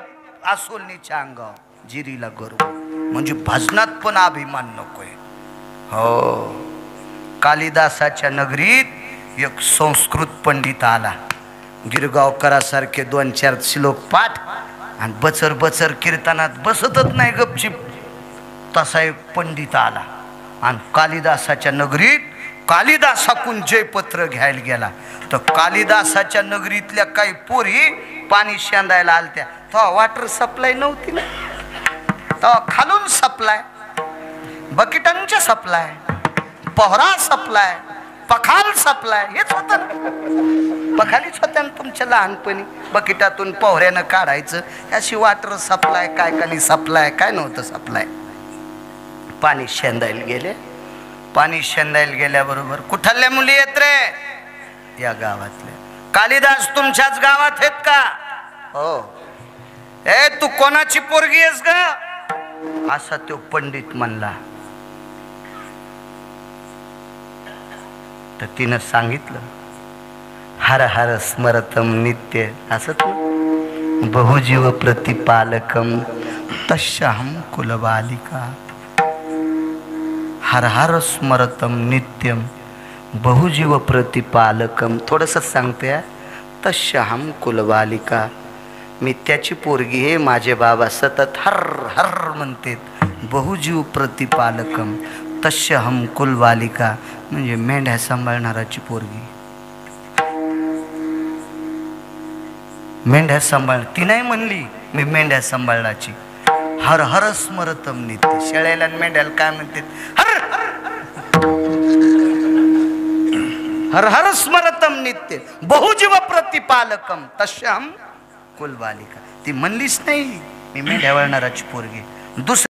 आसोलनीच्या अंगावर. जिरीला गर्व म्हणजे भजनात पण अभिमान नकोय. हो, कालिदासाच्या नगरीत एक संस्कृत पंडित आला. गिरगावकरासारखे 2-4 श्लोक पाठ आणि बचर बचर कीर्तनात बसतच नाही गपचिप. तसा एक पंडित आला आणि कालिदासाच्या नगरीत कालिदासाकून जयपत्र घ्यायला गेला. तर कालिदासाच्या नगरीतल्या काही पोरी पाणी शेंदायला आलत्या. तेव्हा वॉटर सप्लाय नव्हती ना, तेव्हा खालून सप्लाय, बकिटांचे सप्लाय, पोहरा सप्लाय, पखाल सप्लाय हेच होतं ना. पखालीच होत्या ना तुमच्या लहानपणी. बकिटातून पोहऱ्यानं काढायचं. अशी वॉटर सप्लाय काय काली सप्लाय काय नव्हतं सप्लाय. पाणी शेंदायला गेले. पाणी शेंदायला गेल्याबरोबर कुठल्या मुली येत रे? या गावातल्या. कालिदास तुमच्याच गावात आहेत का? हो. ए तू कोणाची पोरगी आहेस ग असा तो पंडित म्हणला. तर तिनं सांगितलं हर हर स्मरतम नित्य असं बहुजीव प्रतिपालकम तस्याहम कुलबालिका. हर हर स्मरतम नित्यम बहुजीव प्रतिपालकम. थोडस सांगते तस्याहम कुलबालिका. मी त्याची पोरगी हे माझे बाबा सतत हर हर म्हणते. बहुजीव प्रतिपालकम तस्याहम कुलबालिका म्हणजे मेंढ्या सांभाळणाराची पोरगी. मेंढ्या सांभाळ ती नाही म्हणली मी मेंढ्या सांभाळण्याची. हर हर स्मरतम नित्य. शेळ्याला मेंढ्याला काय म्हणते हर हर स्मरतम नित्य बहुजीव प्रतिपालकम तस्याहम कुलबालिका. ती म्हणलीच नाही मी मेंढ्या वळणाराची पोरगी. दुसरी